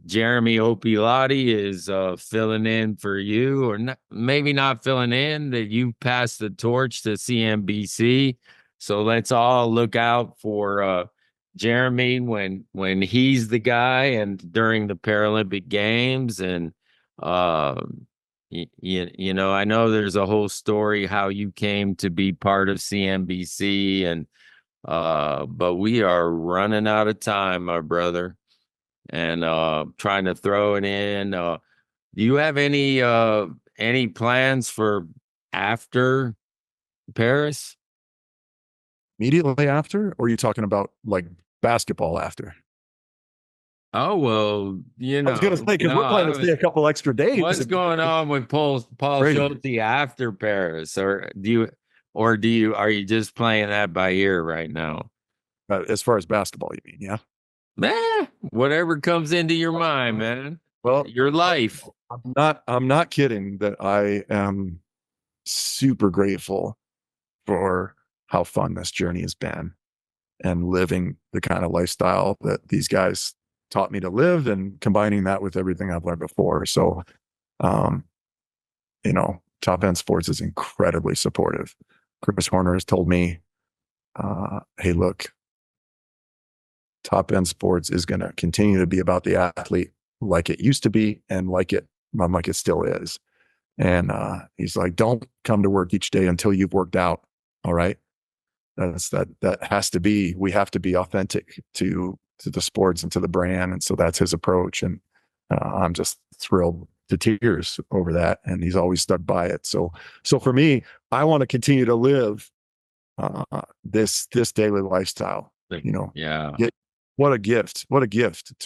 [SPEAKER 1] Jeremy Opilati is filling in for you, or not, maybe not filling in, that you passed the torch to CNBC. So let's all look out for Jeremy when he's the guy and during the Paralympic Games. And uh, I know there's a whole story how you came to be part of CNBC, and but we are running out of time, my brother, and trying to throw it in. Do you have any plans for after Paris?
[SPEAKER 2] Immediately after, or are you talking about like basketball after?
[SPEAKER 1] Oh well,
[SPEAKER 2] I was gonna say, because
[SPEAKER 1] no,
[SPEAKER 2] we're planning to stay a couple extra days.
[SPEAKER 1] what's going on with Paul
[SPEAKER 2] Crazy.
[SPEAKER 1] Schulte after Paris, or are you just playing that by ear right now?
[SPEAKER 2] As far as basketball, you mean? Yeah.
[SPEAKER 1] Whatever comes into your mind, man.
[SPEAKER 2] Well,
[SPEAKER 1] Your life.
[SPEAKER 2] I'm not kidding that I am super grateful for how fun this journey has been, and living the kind of lifestyle that these guys taught me to live, and combining that with everything I've learned before. So, um, Top End Sports is incredibly supportive. Chris Horner has told me, hey, look, Top End Sports is going to continue to be about the athlete like it used to be, and like it still is. And he's like, don't come to work each day until you've worked out. All right. That has to be, we have to be authentic to the sports and to the brand. And so that's his approach. And I'm just thrilled to tears over that. And he's always stuck by it. So for me, I want to continue to live this daily lifestyle,
[SPEAKER 1] Yeah.
[SPEAKER 2] get, what a gift to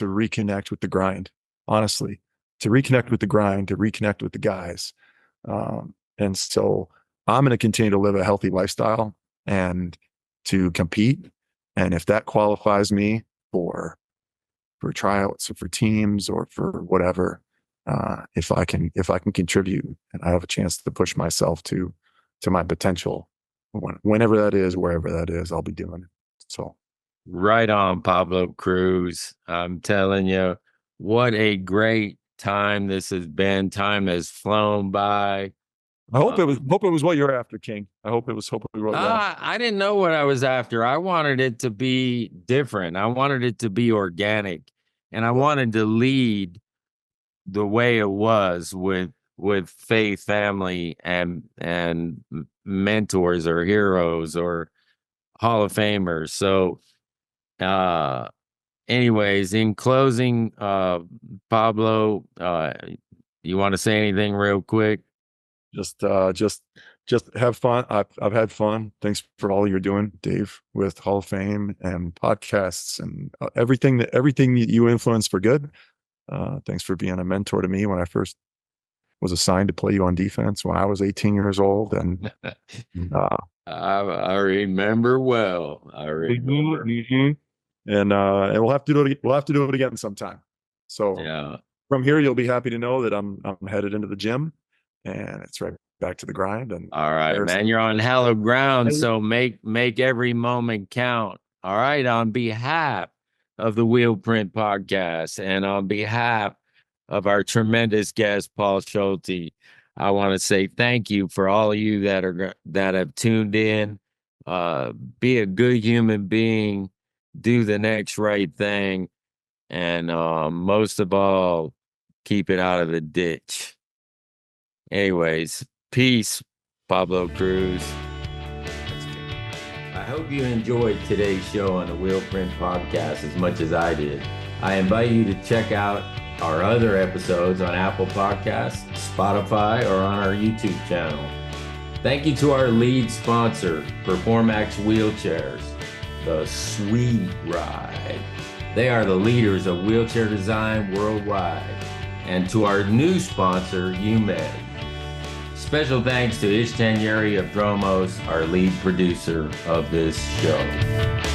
[SPEAKER 2] reconnect with the grind, honestly, to reconnect with the grind, to reconnect with the guys. And so I'm going to continue to live a healthy lifestyle and to compete. And if that qualifies me for tryouts or for teams or for whatever, if I can contribute and I have a chance to push myself to my potential, whenever that is, wherever that is, I'll be doing it. So
[SPEAKER 1] Right on, Pablo Cruz. I'm telling you, what a great time this has been. Time has flown by.
[SPEAKER 2] I hope it was what you're after, King. I hope it was what you're after.
[SPEAKER 1] I didn't know what I was after. I wanted it to be different. I wanted it to be organic, and I wanted to lead the way it was with faith, family, and mentors or heroes or Hall of Famers. So, uh, anyways, in closing, Pablo, you want to say anything real quick?
[SPEAKER 2] Just have fun. I've had fun. Thanks for all you're doing, Dave, with Hall of Fame and podcasts and everything that you influence for good. Thanks for being a mentor to me when I first was assigned to play you on defense when I was 18 years old. And
[SPEAKER 1] I remember well. I remember.
[SPEAKER 2] and we'll have to do it. We'll have to do it again sometime. So
[SPEAKER 1] Yeah.
[SPEAKER 2] from here, you'll be happy to know that I'm headed into the gym, and it's right back to the grind. And
[SPEAKER 1] All right, man. You're on hallowed ground, so make every moment count. All right. On behalf of the Wheel Print Podcast and on behalf of our tremendous guest, Paul Schulte, I want to say thank you for all of you that have tuned in. Be a good human being, do the next right thing, and most of all, keep it out of the ditch. Anyways, peace, Pablo Cruz. I hope you enjoyed today's show on the Wheelprint Podcast as much as I did. I invite you to check out our other episodes on Apple Podcasts, Spotify, or on our YouTube channel. Thank you to our lead sponsor, Performax Wheelchairs, the Sweet Ride. They are the leaders of wheelchair design worldwide. And to our new sponsor, UMed. Special thanks to Ish Tanyeri of Dromos, our lead producer of this show.